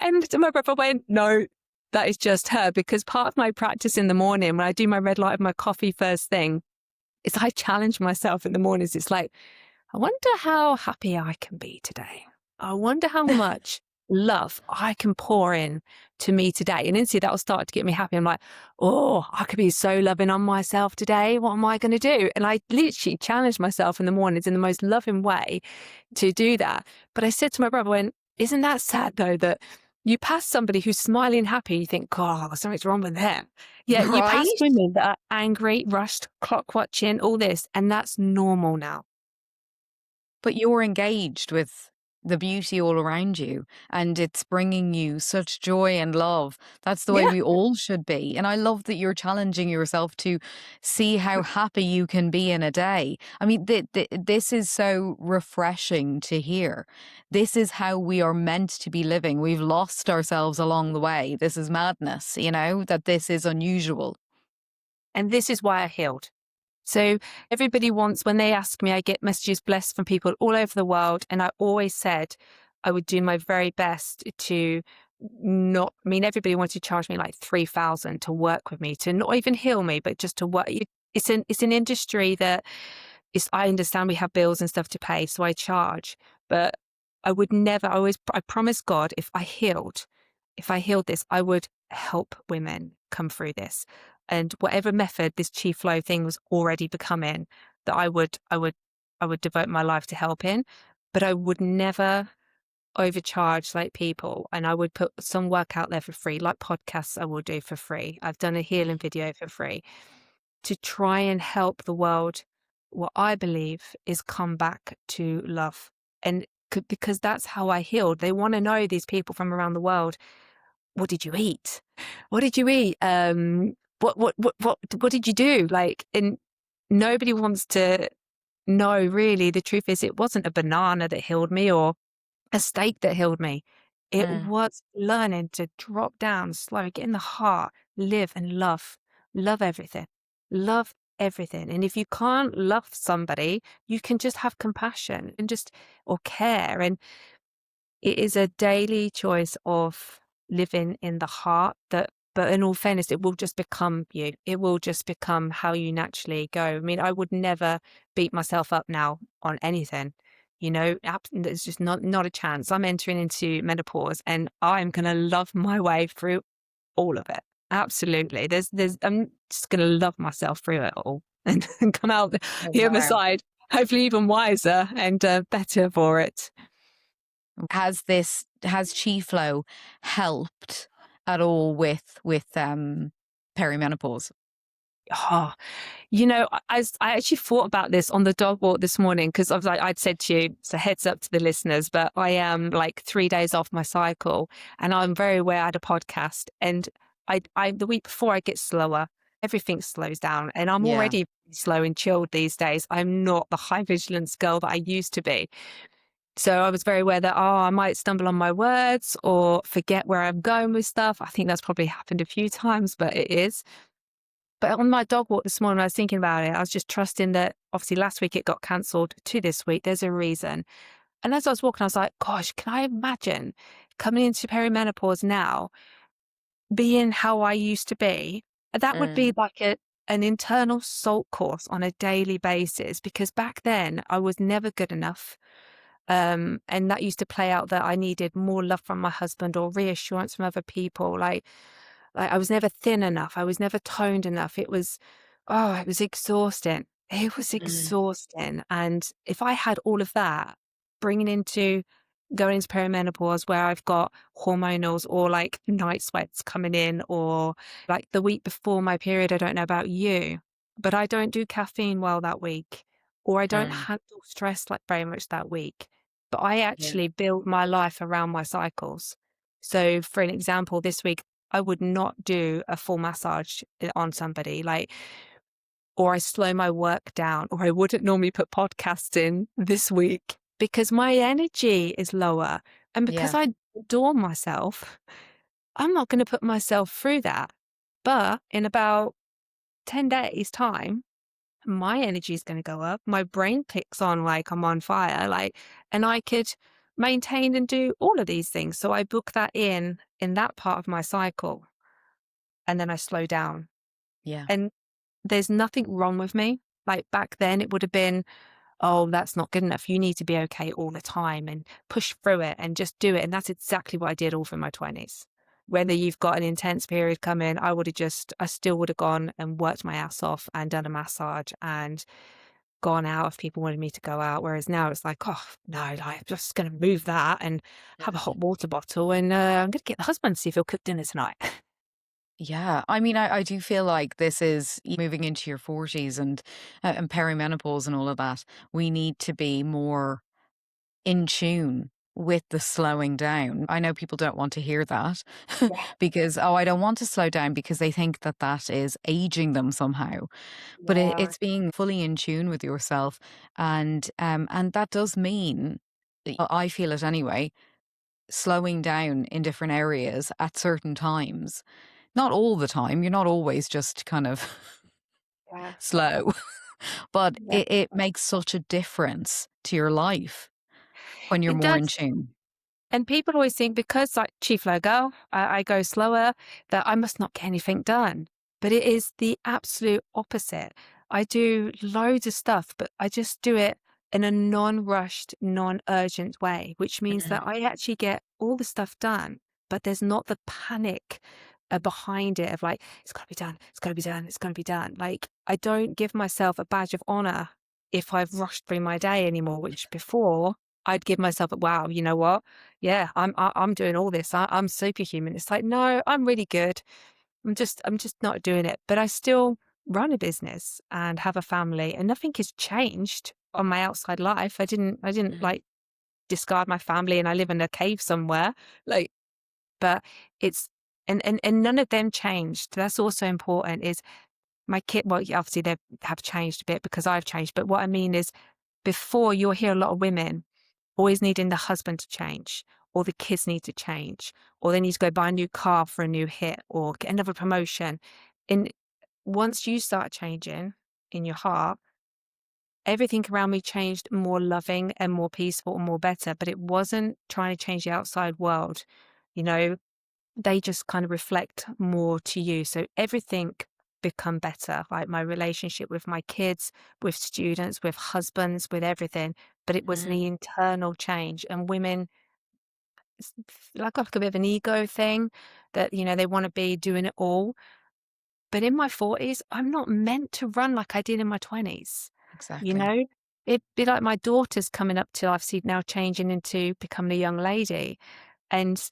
And my brother went, no, that is just her. Because part of my practice in the morning, when I do my red light of my coffee first thing, is I challenge myself in the mornings. It's like, I wonder how happy I can be today. I wonder how much love I can pour in to me today. And instantly that will start to get me happy. I'm like, oh, I could be so loving on myself today. What am I going to do? And I literally challenge myself in the mornings in the most loving way to do that. But I said to my brother, isn't that sad though, that you pass somebody who's smiling, happy, you think, God, something's wrong with them. Yeah, you pass Right? women that are angry, rushed, clock watching, all this, and that's normal now. But you're engaged with the beauty all around you, and it's bringing you such joy and love. That's the way Yeah. we all should be. And I love that you're challenging yourself to see how happy you can be in a day. I mean, this is so refreshing to hear. This is how we are meant to be living. We've lost ourselves along the way. This is madness, that this is unusual. And this is why I healed. So everybody wants, when they ask me, I get messages blessed from people all over the world. And I always said I would do my very best to not, I mean, everybody wanted to charge me like 3,000 to work with me, to not even heal me, but just to work. It's an industry that is, I understand we have bills and stuff to pay, so I charge, but I would never, I promised God if I healed this, I would help women come through this. And whatever method this Chi Flow thing was already becoming, that I would devote my life to helping, but I would never overcharge like people. And I would put some work out there for free, like podcasts I will do for free. I've done a healing video for free to try and help the world, what I believe is come back to love. And because that's how I healed. They want to know, these people from around the world, what did you eat? What did you eat? What did you do? Like, and nobody wants to know really. The truth is, it wasn't a banana that healed me or a steak that healed me. It Mm. was learning to drop down slow, get in the heart, live and love everything, love everything. And if you can't love somebody, you can just have compassion and just, or care. And it is a daily choice of living in the heart that, but in all fairness, it will just become you. It will just become how you naturally go. I mean, I would never beat myself up now on anything. There's just not a chance. I'm entering into menopause and I'm going to love my way through all of it. Absolutely. I'm just going to love myself through it all and come out Oh, the other wow. side, hopefully even wiser and better for it. Has Chi Flow helped at all with perimenopause? Oh, I actually thought about this on the dog walk this morning because I was like, I'd said to you, so heads up to the listeners, but I am like 3 days off my cycle and I'm very aware I had a podcast and the week before I get slower, everything slows down and I'm Yeah. already slow and chilled these days. I'm not the high vigilance girl that I used to be. So I was very aware that, I might stumble on my words or forget where I'm going with stuff. I think that's probably happened a few times, but it is. But on my dog walk this morning, I was thinking about it. I was just trusting that obviously last week it got cancelled to this week. There's a reason. And as I was walking, I was like, gosh, can I imagine coming into perimenopause now, being how I used to be? That would be Mm. like an internal salt course on a daily basis because back then I was never good enough. And that used to play out that I needed more love from my husband or reassurance from other people. Like I was never thin enough. I was never toned enough. It was exhausting. It was Mm. exhausting. And if I had all of that, bringing into going into perimenopause where I've got hormonals or like night sweats coming in, or like the week before my period, I don't know about you, but I don't do caffeine well that week, or I don't Mm. handle stress like very much that week. But I Yeah. actually build my life around my cycles. So, for an example, this week, I would not do a full massage on somebody, like, or I slow my work down, or I wouldn't normally put podcasts in this week because my energy is lower. And because Yeah. I adore myself, I'm not going to put myself through that. But in about 10 days' time, my energy is going to go up. My brain clicks on like I'm on fire, like, and I could maintain and do all of these things. So I book that in that part of my cycle, and then I slow down. Yeah. And there's nothing wrong with me. Like back then, it would have been, oh, that's not good enough. You need to be okay all the time and push through it and just do it. And that's exactly what I did all through my 20s. Whether you've got an intense period coming, I still would have gone and worked my ass off and done a massage and gone out if people wanted me to go out. Whereas now it's like, oh, no, like, I'm just going to move that and have a hot water bottle and I'm going to get the husband to see if he'll cook dinner tonight. Yeah. I mean, I do feel like this is moving into your 40s and perimenopause and all of that. We need to be more in tune with the slowing down. I know people don't want to hear that Yeah. because, I don't want to slow down because they think that that is aging them somehow. But Yeah. it's being fully in tune with yourself. And that does mean, I feel it anyway, slowing down in different areas at certain times. Not all the time. You're not always just kind of Yeah. slow. but Yeah. it makes such a difference to your life when you're It more in does. tune. And people always think because like chief flow girl, I go slower, that I must not get anything done. But it is the absolute opposite. I do loads of stuff, but I just do it in a non-rushed, non-urgent way, which means that Mhm. I actually get all the stuff done, but there's not the panic behind it of like, it's got to be done, it's got to be done, it's going to be done. Like, I don't give myself a badge of honor if I've rushed through my day anymore, which before I'd give myself a wow, you know what? Yeah, I'm doing all this. I'm superhuman. It's like, no, I'm really good. I'm just not doing it. But I still run a business and have a family, and nothing has changed on my outside life. I didn't Mhm. like discard my family and I live in a cave somewhere. Like, but it's and none of them changed. That's also important. Is my kid? Well, yeah, obviously they have changed a bit because I've changed. But what I mean is, before you'll hear a lot of women always needing the husband to change, or the kids need to change, or they need to go buy a new car for a new hit or get another promotion. And once you start changing in your heart, everything around me changed more loving and more peaceful and more better. But it wasn't trying to change the outside world. You know, they just kind of reflect more to you. So everything become better, like my relationship with my kids, with students, with husbands, with everything. But it was Mhm. the internal change. And women like a bit of an ego thing that, they want to be doing it all. But in my 40s, I'm not meant to run like I did in my 20s. You Exactly. know, it'd be like my daughter's coming up to, I've seen now changing into becoming a young lady. And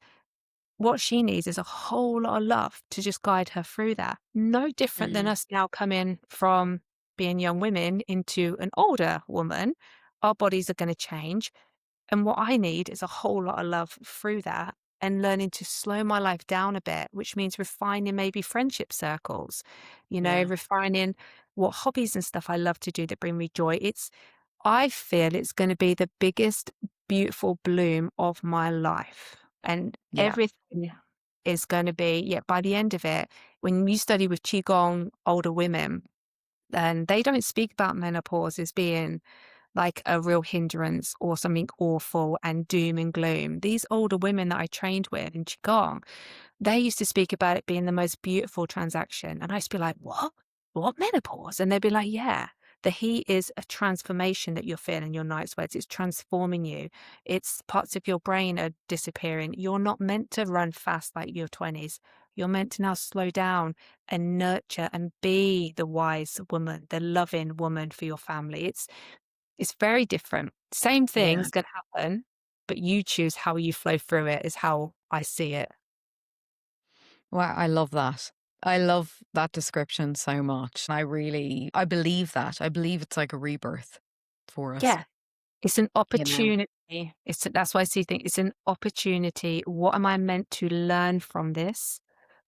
what she needs is a whole lot of love to just guide her through that. No different than Mhm. us now coming from being young women into an older woman. Our bodies are going to change. And what I need is a whole lot of love through that and learning to slow my life down a bit, which means refining maybe friendship circles, Yeah. refining what hobbies and stuff I love to do that bring me joy. I feel it's going to be the biggest, beautiful bloom of my life. And Yeah. everything is going to be, yeah, by the end of it, when you study with Qigong older women, and they don't speak about menopause as being like a real hindrance or something awful and doom and gloom. These older women that I trained with in Qigong, they used to speak about it being the most beautiful transaction. And I used to be like, what? What menopause? And they'd be like, yeah, the heat is a transformation that you're feeling your night sweats. It's transforming you. It's parts of your brain are disappearing. You're not meant to run fast like your 20s. You're meant to now slow down and nurture and be the wise woman, the loving woman for your family. It's very different. Same Yeah. thing's going to happen, but you choose how you flow through it, is how I see it. Wow, I love that. I love that description so much. I believe that. I believe it's like a rebirth for us, Yeah. It's an you know? opportunity. That's why I see things. It's an opportunity. What am I meant to learn from this?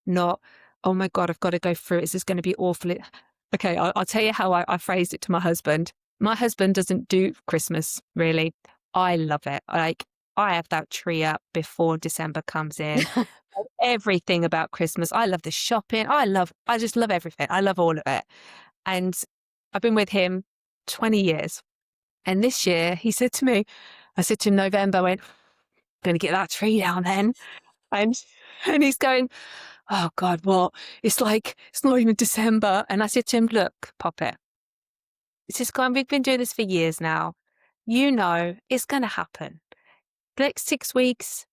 Not, oh my God, I've got to go through it. This is going to be awful. Okay, I'll tell you how I phrased it to my husband. My husband doesn't do Christmas, really. I love it. Like, I have that tree up before December comes in. Everything about Christmas. I love the shopping. I just love everything. I love all of it. And I've been with him 20 years. And this year he said to me, I said to him November, I went, going to get that tree down then. And, and he's going, oh God, what? It's like, it's not even December. And I said to him, look, Poppet, it's just gone, we've been doing this for years now. You know, it's going to happen. The next 6 weeks,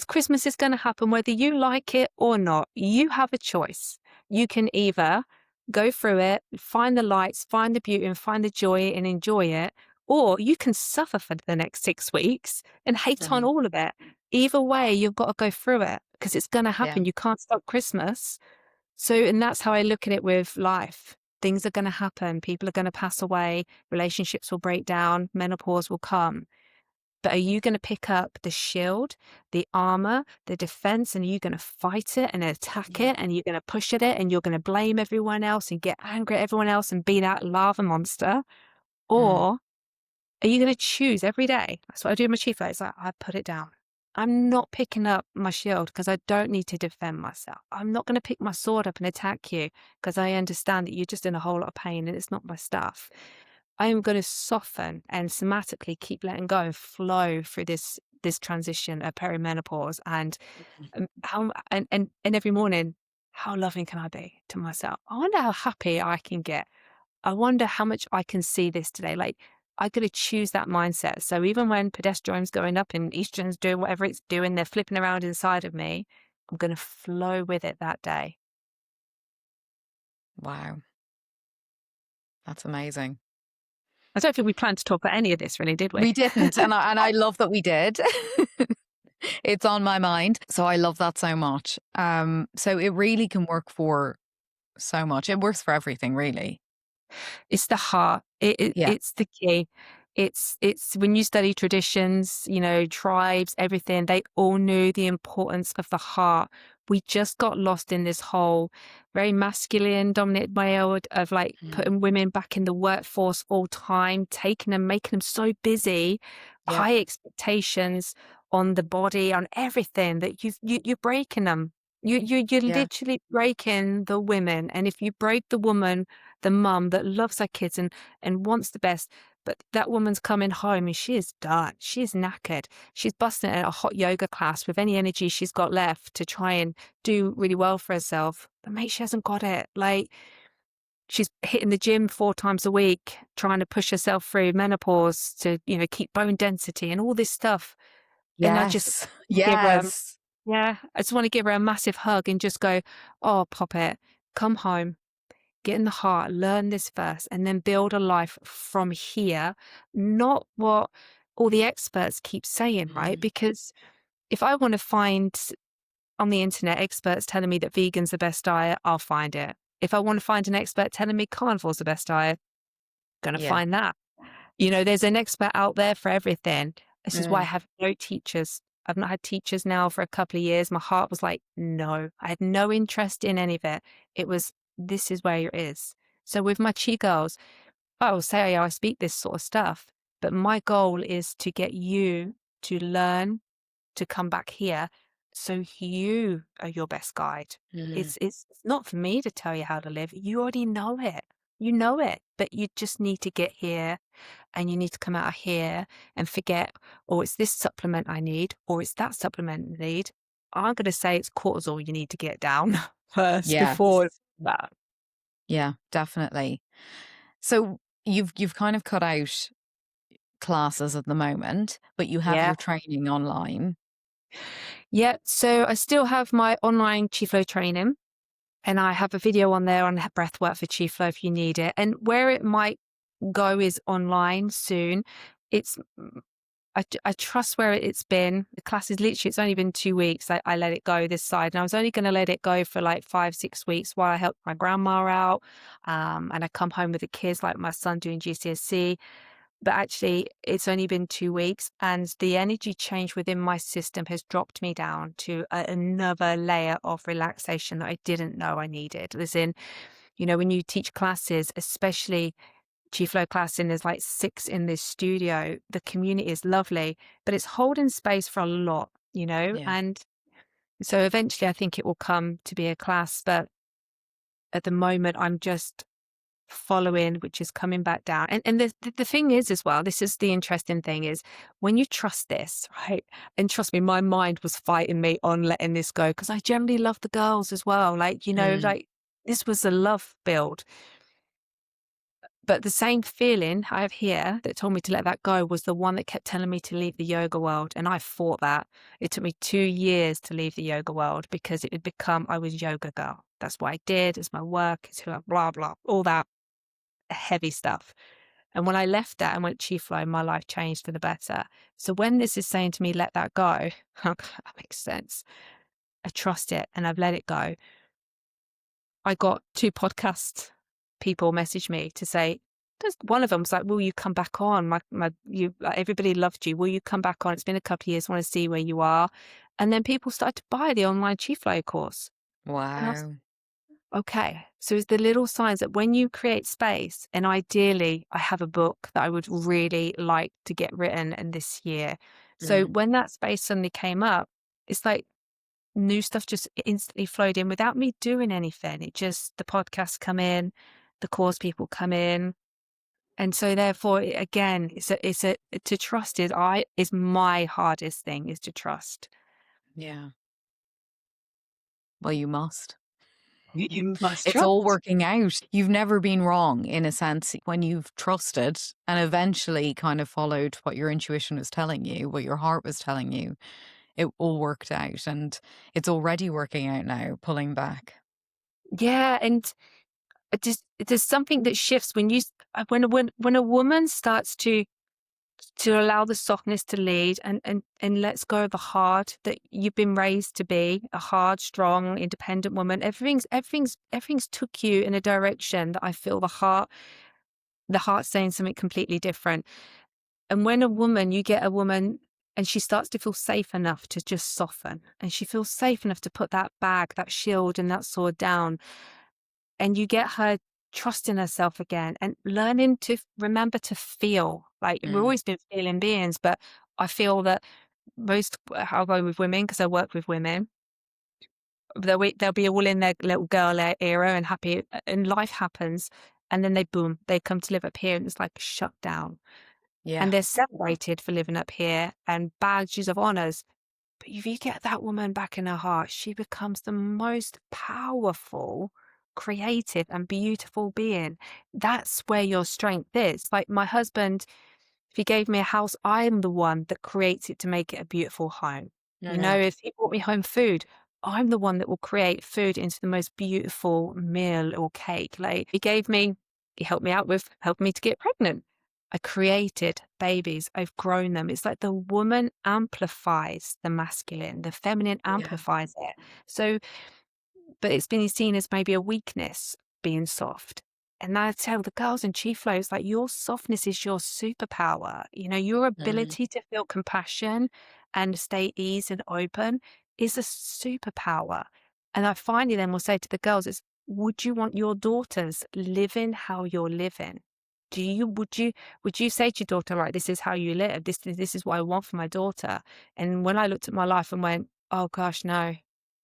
Christmas is going to happen whether you like it or not. You have a choice. You can either go through it, find the lights, find the beauty and find the joy and enjoy it, or you can suffer for the next 6 weeks and hate on Mhm. all of it. Either way, you've got to go through it because it's going to Yeah. happen. You can't stop Christmas. So, and that's how I look at it with life. Things are going to happen. People are going to pass away. Relationships will break down. Menopause will come. But are you going to pick up the shield, the armor, the defense, and are you going to fight it and attack Yeah. it? And you're going to push at it and you're going to blame everyone else and get angry at everyone else and be that lava monster? Mm. Or are you going to choose every day? That's what I do in my chief. It's like, I put it down. I'm not picking up my shield because I don't need to defend myself. I'm not going to pick my sword up and attack you because I understand that you're just in a whole lot of pain and it's not my stuff. I am going to soften and somatically keep letting go and flow through this transition of perimenopause. And how and every morning, how loving can I be to myself? I wonder how happy I can get. I wonder how much I can see this today. Like, I got to choose that mindset. So even when progesterone going up and estrogen's doing whatever it's doing, they're flipping around inside of me, I'm going to flow with it that day. Wow. That's amazing. I don't think we planned to talk about any of this, really, did we? We didn't. And I love that we did. It's on my mind. So I love that so much. So it really can work for so much. It works for everything, really. It's the heart. Yeah. It's the key. It's when you study traditions, tribes, everything, they all knew the importance of the heart. We just got lost in this whole very masculine dominated male of like Mm. putting women back in the workforce all time, taking them, making them so busy, Yeah. high expectations on the body, on everything that you're breaking them. You're Yeah. literally breaking the women. And if you break the woman, the mum that loves her kids and wants the best, but that woman's coming home and she is done. She is knackered. She's busting at a hot yoga class with any energy she's got left to try and do really well for herself. But mate, she hasn't got it. Like, she's hitting the gym 4 times a week, trying to push herself through menopause to, keep bone density and all this stuff. And I just Yes. give her, Yes. yeah, I just want to give her a massive hug and just go, oh, Poppet, come home. Get in the heart, learn this first, and then build a life from here, not what all the experts keep saying, right? Mm. Because if I want to find on the internet experts telling me that vegan's the best diet, I'll find it. If I want to find an expert telling me carnivore's the best diet, going to Yeah. find that. There's an expert out there for everything. This is why I Mm. have no teachers. I've not had teachers now for a couple of years. My heart was like, no, I had no interest in any of it. It was, this is where it is. So with my Chi girls, I will say I speak this sort of stuff, but my goal is to get you to learn to come back here so you are your best guide. Mm. It's not for me to tell you how to live. You already know it. You know it, but you just need to get here and you need to come out of here and forget, oh, it's this supplement I need, or it's that supplement I need. I'm going to say it's cortisol you need to get down first Yes. before that. Yeah, definitely. So you've kind of cut out classes at the moment, but you have Yeah. your training online. Yeah. So I still have my online Chi Flow training and I have a video on there on breath work for Chi Flow if you need it. And where it might go is online soon. It's I trust where it's been. The class is literally, it's only been 2 weeks. I let it go this side. And I was only going to let it go for like 5, 6 weeks while I helped my grandma out. And I come home with the kids, like my son doing GCSE. But actually, it's only been 2 weeks. And the energy change within my system has dropped me down to another layer of relaxation that I didn't know I needed. As in, when you teach classes, especially Chi Flow class, and there's like 6 in this studio, the community is lovely, but it's holding space for a lot, Yeah. and so eventually I think it will come to be a class, but at the moment I'm just following, which is coming back down. And the thing is as well, this is the interesting thing is when you trust this, right? And trust me, my mind was fighting me on letting this go because I generally love the girls as well. Like, Mm. like this was a love build. But the same feeling I have here that told me to let that go was the one that kept telling me to leave the yoga world. And I fought that. It took me 2 years to leave the yoga world because it had become, I was yoga girl. That's what I did. It's my work. It's who I, blah, blah, all that heavy stuff. And when I left that and went Chi Flow, my life changed for the better. So when this is saying to me, let that go, that makes sense. I trust it and I've let it go. I got 2 podcast people message me to say, one of them was like, will you come back on? Everybody loved you. Will you come back on? It's been a couple of years. I want to see where you are. And then people started to buy the online Chi Flow course. And I was Wow. okay. So it's the little signs that when you create space, and ideally I have a book that I would really like to get written in this year, So Mm. when that space suddenly came up, it's like new stuff just instantly flowed in without me doing anything. It just, the podcasts come in, the course people come in. And so therefore, again, to trust is my hardest thing, is to trust. Yeah. Well, you must. You must It's all trust. working out. You've never been wrong in a sense when you've trusted and eventually kind of followed what your intuition was telling you, what your heart was telling you. It all worked out and it's already working out now, pulling back. Yeah, and there's something that shifts when when a woman starts to allow the softness to lead and lets go of the hard that you've been raised to be, a hard, strong, independent woman. Everything's took you in a direction that I feel the heart's saying something completely different. And when you get a woman and she starts to feel safe enough to just soften, and she feels safe enough to put that bag, that shield and that sword down, and you get her trusting herself again and learning to remember to feel. Like, we've Mm. always been feeling beings, but I feel that I'll go with women because I work with women. They'll be all in their little girl era and happy, and life happens, and then they come to live up here, and it's like shut down, Yeah. and they're celebrated for living up here and badges of honors. But if you get that woman back in her heart, she becomes the most powerful, creative, and beautiful being. That's where your strength is. Like my husband, if he gave me a house, I'm the one that creates it to make it a beautiful home. I You know, know. if he brought me home food, I'm the one that will create food into the most beautiful meal or cake. Like he helped me out with helping me to get pregnant. I created babies. I've grown them. It's like the woman amplifies the masculine, the feminine Yeah. amplifies it. So, but it's been seen as maybe a weakness, being soft. And I tell the girls in Chief Flow, it's like your softness is your superpower. You know, your Mm. ability to feel compassion and stay ease and open is a superpower. And I finally then will say to the girls, is would you want your daughters living how you're living? Would you say to your daughter, right, this is how you live, this is what I want for my daughter? And when I looked at my life and went, oh gosh, no,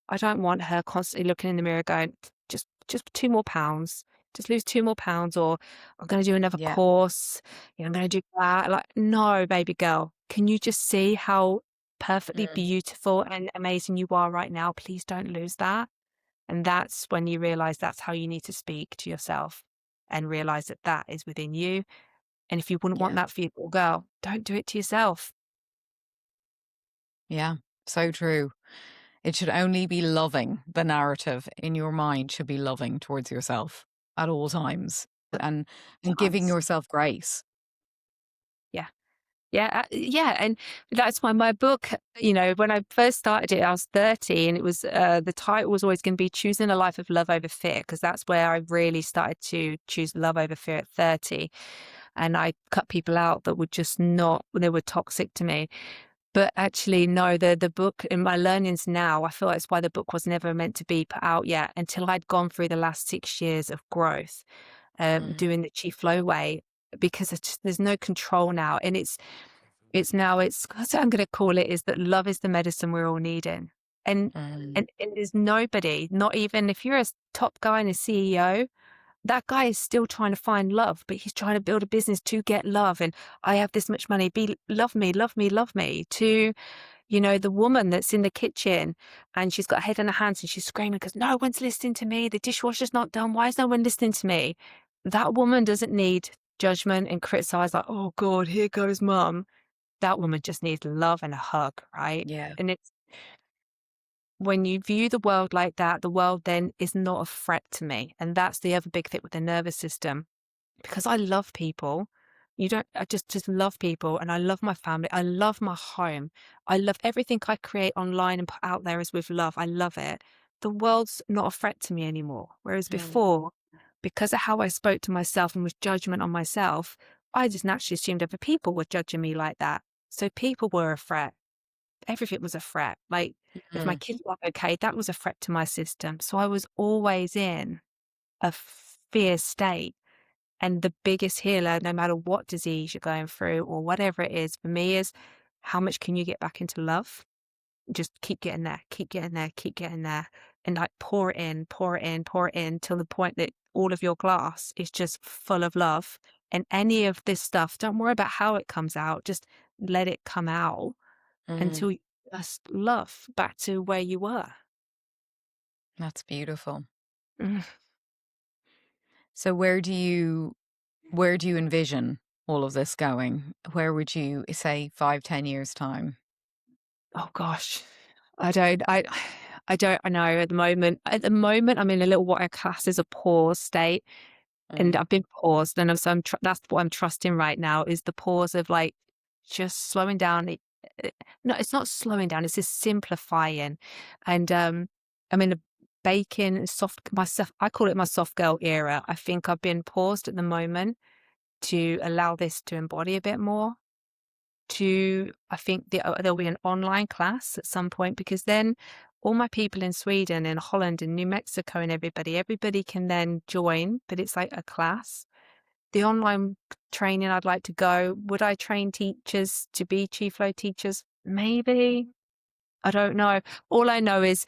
I don't want her constantly looking in the mirror going, just 2 more pounds, just lose 2 more pounds, or I'm going to do another Yeah. course. I'm going to do that. Like, no, baby girl, can you just see how perfectly Mm. beautiful and amazing you are right now? Please don't lose that. And that's when you realize that's how you need to speak to yourself and realize that that is within you. And if you wouldn't want Yeah. that for your little girl, don't do it to yourself. Yeah. So true. It should only be loving. The narrative in your mind should be loving towards yourself at all times and giving Times. yourself grace. Yeah. Yeah, yeah, and that's why my book, you know, when I first started it, I was 30, and it was the title was always going to be Choosing a Life of Love Over Fear, because that's where I really started to choose love over fear at 30, and I cut people out that were just not, they were toxic to me. But actually, no, the book, in my learnings now, I feel that's why the book was never meant to be put out yet, until I'd gone through the last 6 years of growth, Mm. doing the Chief Flow way, because there's no control now, and it's that's what I'm going to call it, is that love is the medicine we're all needing. And, Mm. and there's nobody, not even if you're a top guy and a CEO, that guy is still trying to find love, but he's trying to build a business to get love. And I have this much money, love me, love me, love me. To, you know, the woman that's in the kitchen and she's got her head in her hands and she's screaming because no one's listening to me. The dishwasher's not done. Why is no one listening to me? That woman doesn't need judgment and criticize, like, oh God, here goes mum. That woman just needs love and a hug, right? Yeah. And it's when you view the world like that, the world then is not a threat to me. And that's the other big thing with the nervous system. Because I love people. I just love people, and I love my family. I love my home. I love everything I create online and put out there is with love. I love it. The world's not a threat to me anymore. Whereas Mm. before, because of how I spoke to myself and with judgment on myself, I just naturally assumed other people were judging me like that. So people were a threat. Everything was a threat. Like if my Mm. kids were okay, that was a threat to my system. So I was always in a fear state. And the biggest healer, no matter what disease you're going through or whatever it is, for me is how much can you get back into love? Just keep getting there, keep getting there, keep getting there, and like pour it in, pour it in, pour it in till the point that all of your glass is just full of love. And any of this stuff, don't worry about how it comes out, just let it come out Mm, until you just love back to where you were. that's beautiful. Mm. So where do you envision all of this going? Where would you say 5, 10 years time? Oh gosh, I don't, I don't know at the moment. At the moment, I'm in a little what I class as a pause state. And Mm, I've been paused, and so that's what I'm trusting right now is the pause of like just slowing down. No, it's not slowing down. It's just simplifying. And I'm in a baking soft myself. I call it my soft girl era. I think I've been paused at the moment to allow this to embody a bit more. I think there'll be an online class at some point because then all my people in Sweden and Holland and New Mexico and everybody can then join, but it's like a class. The online training I'd like to go. Would I train teachers to be chief flow teachers? Maybe. I don't know. All I know is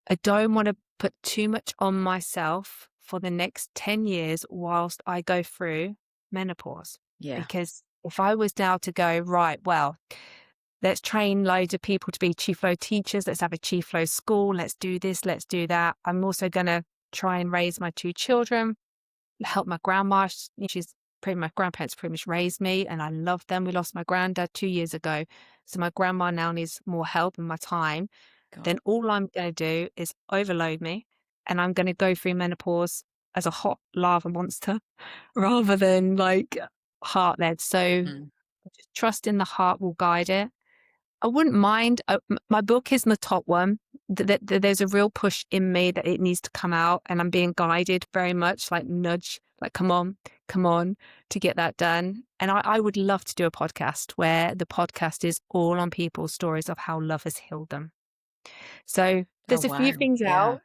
I don't want to put too much on myself for the next 10 years whilst I go through menopause. yeah. Because if I was now to go, right, well, let's train loads of people to be chief flow teachers, let's have a chief flow school, let's do this, let's do that. I'm also going to try and raise my 2 children, help my grandma. My grandparents pretty much raised me and I love them. We lost my granddad 2 years ago. So my grandma now needs more help and my time. God. Then all I'm going to do is overload me and I'm going to go through menopause as a hot lava monster rather than like heart led. So Mm, just trust in the heart will guide it. I wouldn't mind. My book isn't the top one. There's a real push in me that it needs to come out, and I'm being guided very much, like nudge, like come on, to get that done. And I would love to do a podcast where the podcast is all on people's stories of how love has healed them. So oh there's a few wow. things Yeah. out,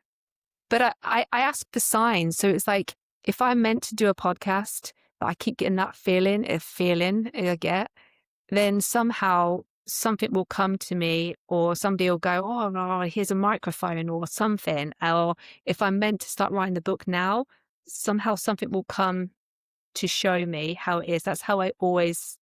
but I ask for signs. So it's like if I'm meant to do a podcast, but I keep getting that feeling I get, then somehow something will come to me or somebody will go, oh, no, here's a microphone or something. Or if I'm meant to start writing the book now, somehow something will come to show me how it is. That's how I always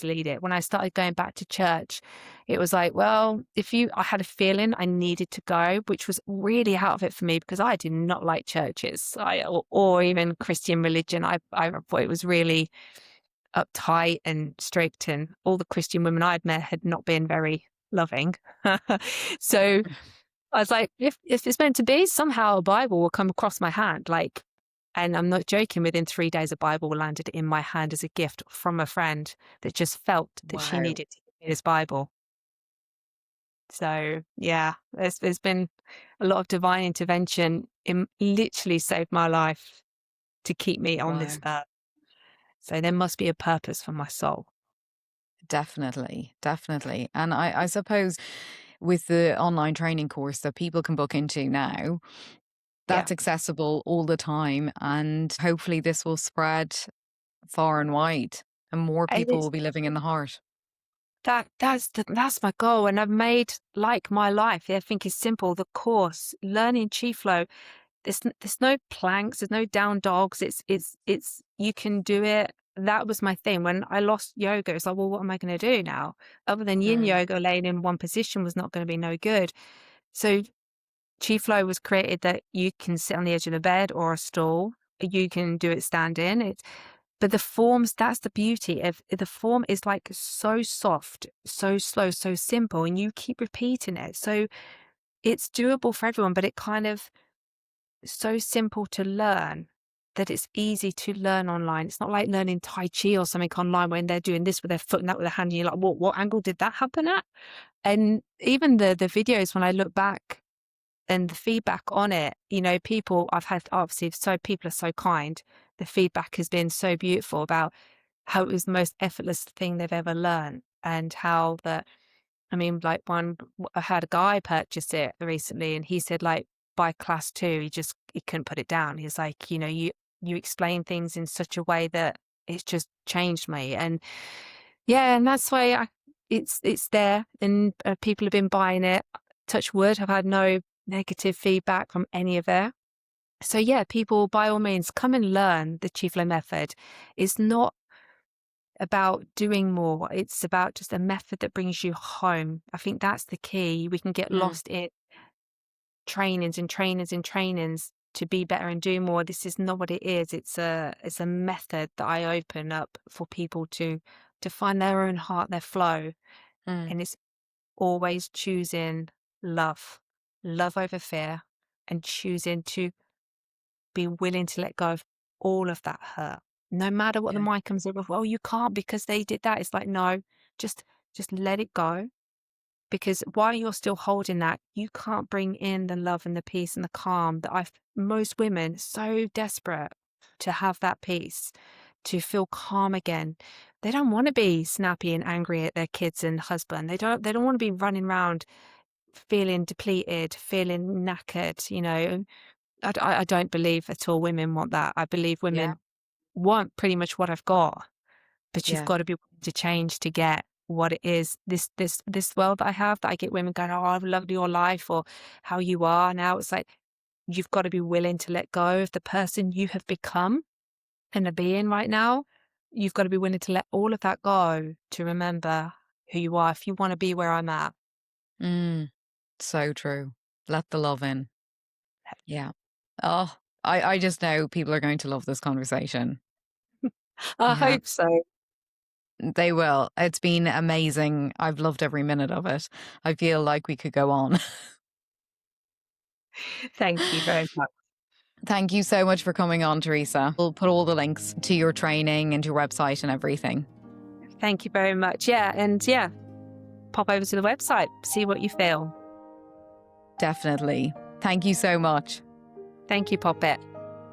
lead it. When I started going back to church, it was like, well, I had a feeling I needed to go, which was really out of it for me because I did not like churches or even Christian religion. I thought it was really uptight and strict, and all the Christian women I'd met had not been very loving. So I was like, if it's meant to be, somehow a Bible will come across my hand. And I'm not joking, within 3 days, a Bible landed in my hand as a gift from a friend that just felt that she Wow. needed to give me this Bible. So yeah, there's been a lot of divine intervention. It literally saved my life to keep me on Wow. this earth. So there must be a purpose for my soul. Definitely. Definitely. And I suppose with the online training course that people can book into now, Yeah. that's accessible all the time. And hopefully this will spread far and wide and more And people will it's be living in the heart. that's my goal. And I've made like my life. I think it's simple. The course, learning chi flow. There's no planks. There's no down dogs. It's you can do it. That was my thing when I lost yoga. It's like, well, what am I going to do now? Other than yin Mm, yoga, laying in one position was not going to be no good. So chi flow was created that you can sit on the edge of the bed or a stool. You can do it standing. But the forms, that's the beauty of the form is like so soft, so slow, so simple, and you keep repeating it. So it's doable for everyone, but it kind of so simple to learn that it's easy to learn online. It's not like learning Tai Chi or something online when they're doing this with their foot and that with their hand, and you're like, what angle did that happen at? And even the videos, when I look back and the feedback on it, people I've had, obviously, so people are so kind. The feedback has been so beautiful about how it was the most effortless thing they've ever learned, and how that, I mean, like I had a guy purchase it recently and he said like by class 2, he couldn't put it down. He's like, you explain things in such a way that it's just changed me. And yeah, and that's why it's there, and people have been buying it. Touch wood, I've had no negative feedback from any of it. So yeah, people, by all means, come and learn the Chi Flow method. It's not about doing more. It's about just a method that brings you home. I think that's the key. We can get Mm. lost in trainings and trainings and trainings to be better and do more. This is not what it is. It's a method that I open up for people to find their own heart, their flow. Mm. And it's always choosing love, love over fear, and choosing to be willing to let go of all of that hurt. No matter what the Yeah. mind comes in with, well, you can't because they did that. It's like, no, just let it go. Because while you're still holding that, you can't bring in the love and the peace and the calm that most women so desperate to have that peace, to feel calm again. They don't want to be snappy and angry at their kids and husband. They don't want to be running around feeling depleted, feeling knackered. I don't believe at all women want that. I believe Yeah. women want pretty much what I've got, but you've Yeah. got to be willing to change to get what it is. This world that I have, that I get women going, oh, I've loved your life or how you are now. It's like, you've got to be willing to let go of the person you have become and the being right now. You've got to be willing to let all of that go to remember who you are if you want to be where I'm at. Mm. So true. Let the love in. Yeah. Oh, I just know people are going to love this conversation. I Yeah, hope so. they will. It's been amazing. I've loved every minute of it. I feel like we could go on. Thank you very much. Thank you so much for coming on, Teresa. We'll put all the links to your training and your website and everything. Thank you very much. Yeah. And yeah, pop over to the website, see what you feel. Definitely. Thank you so much. Thank you, Poppet.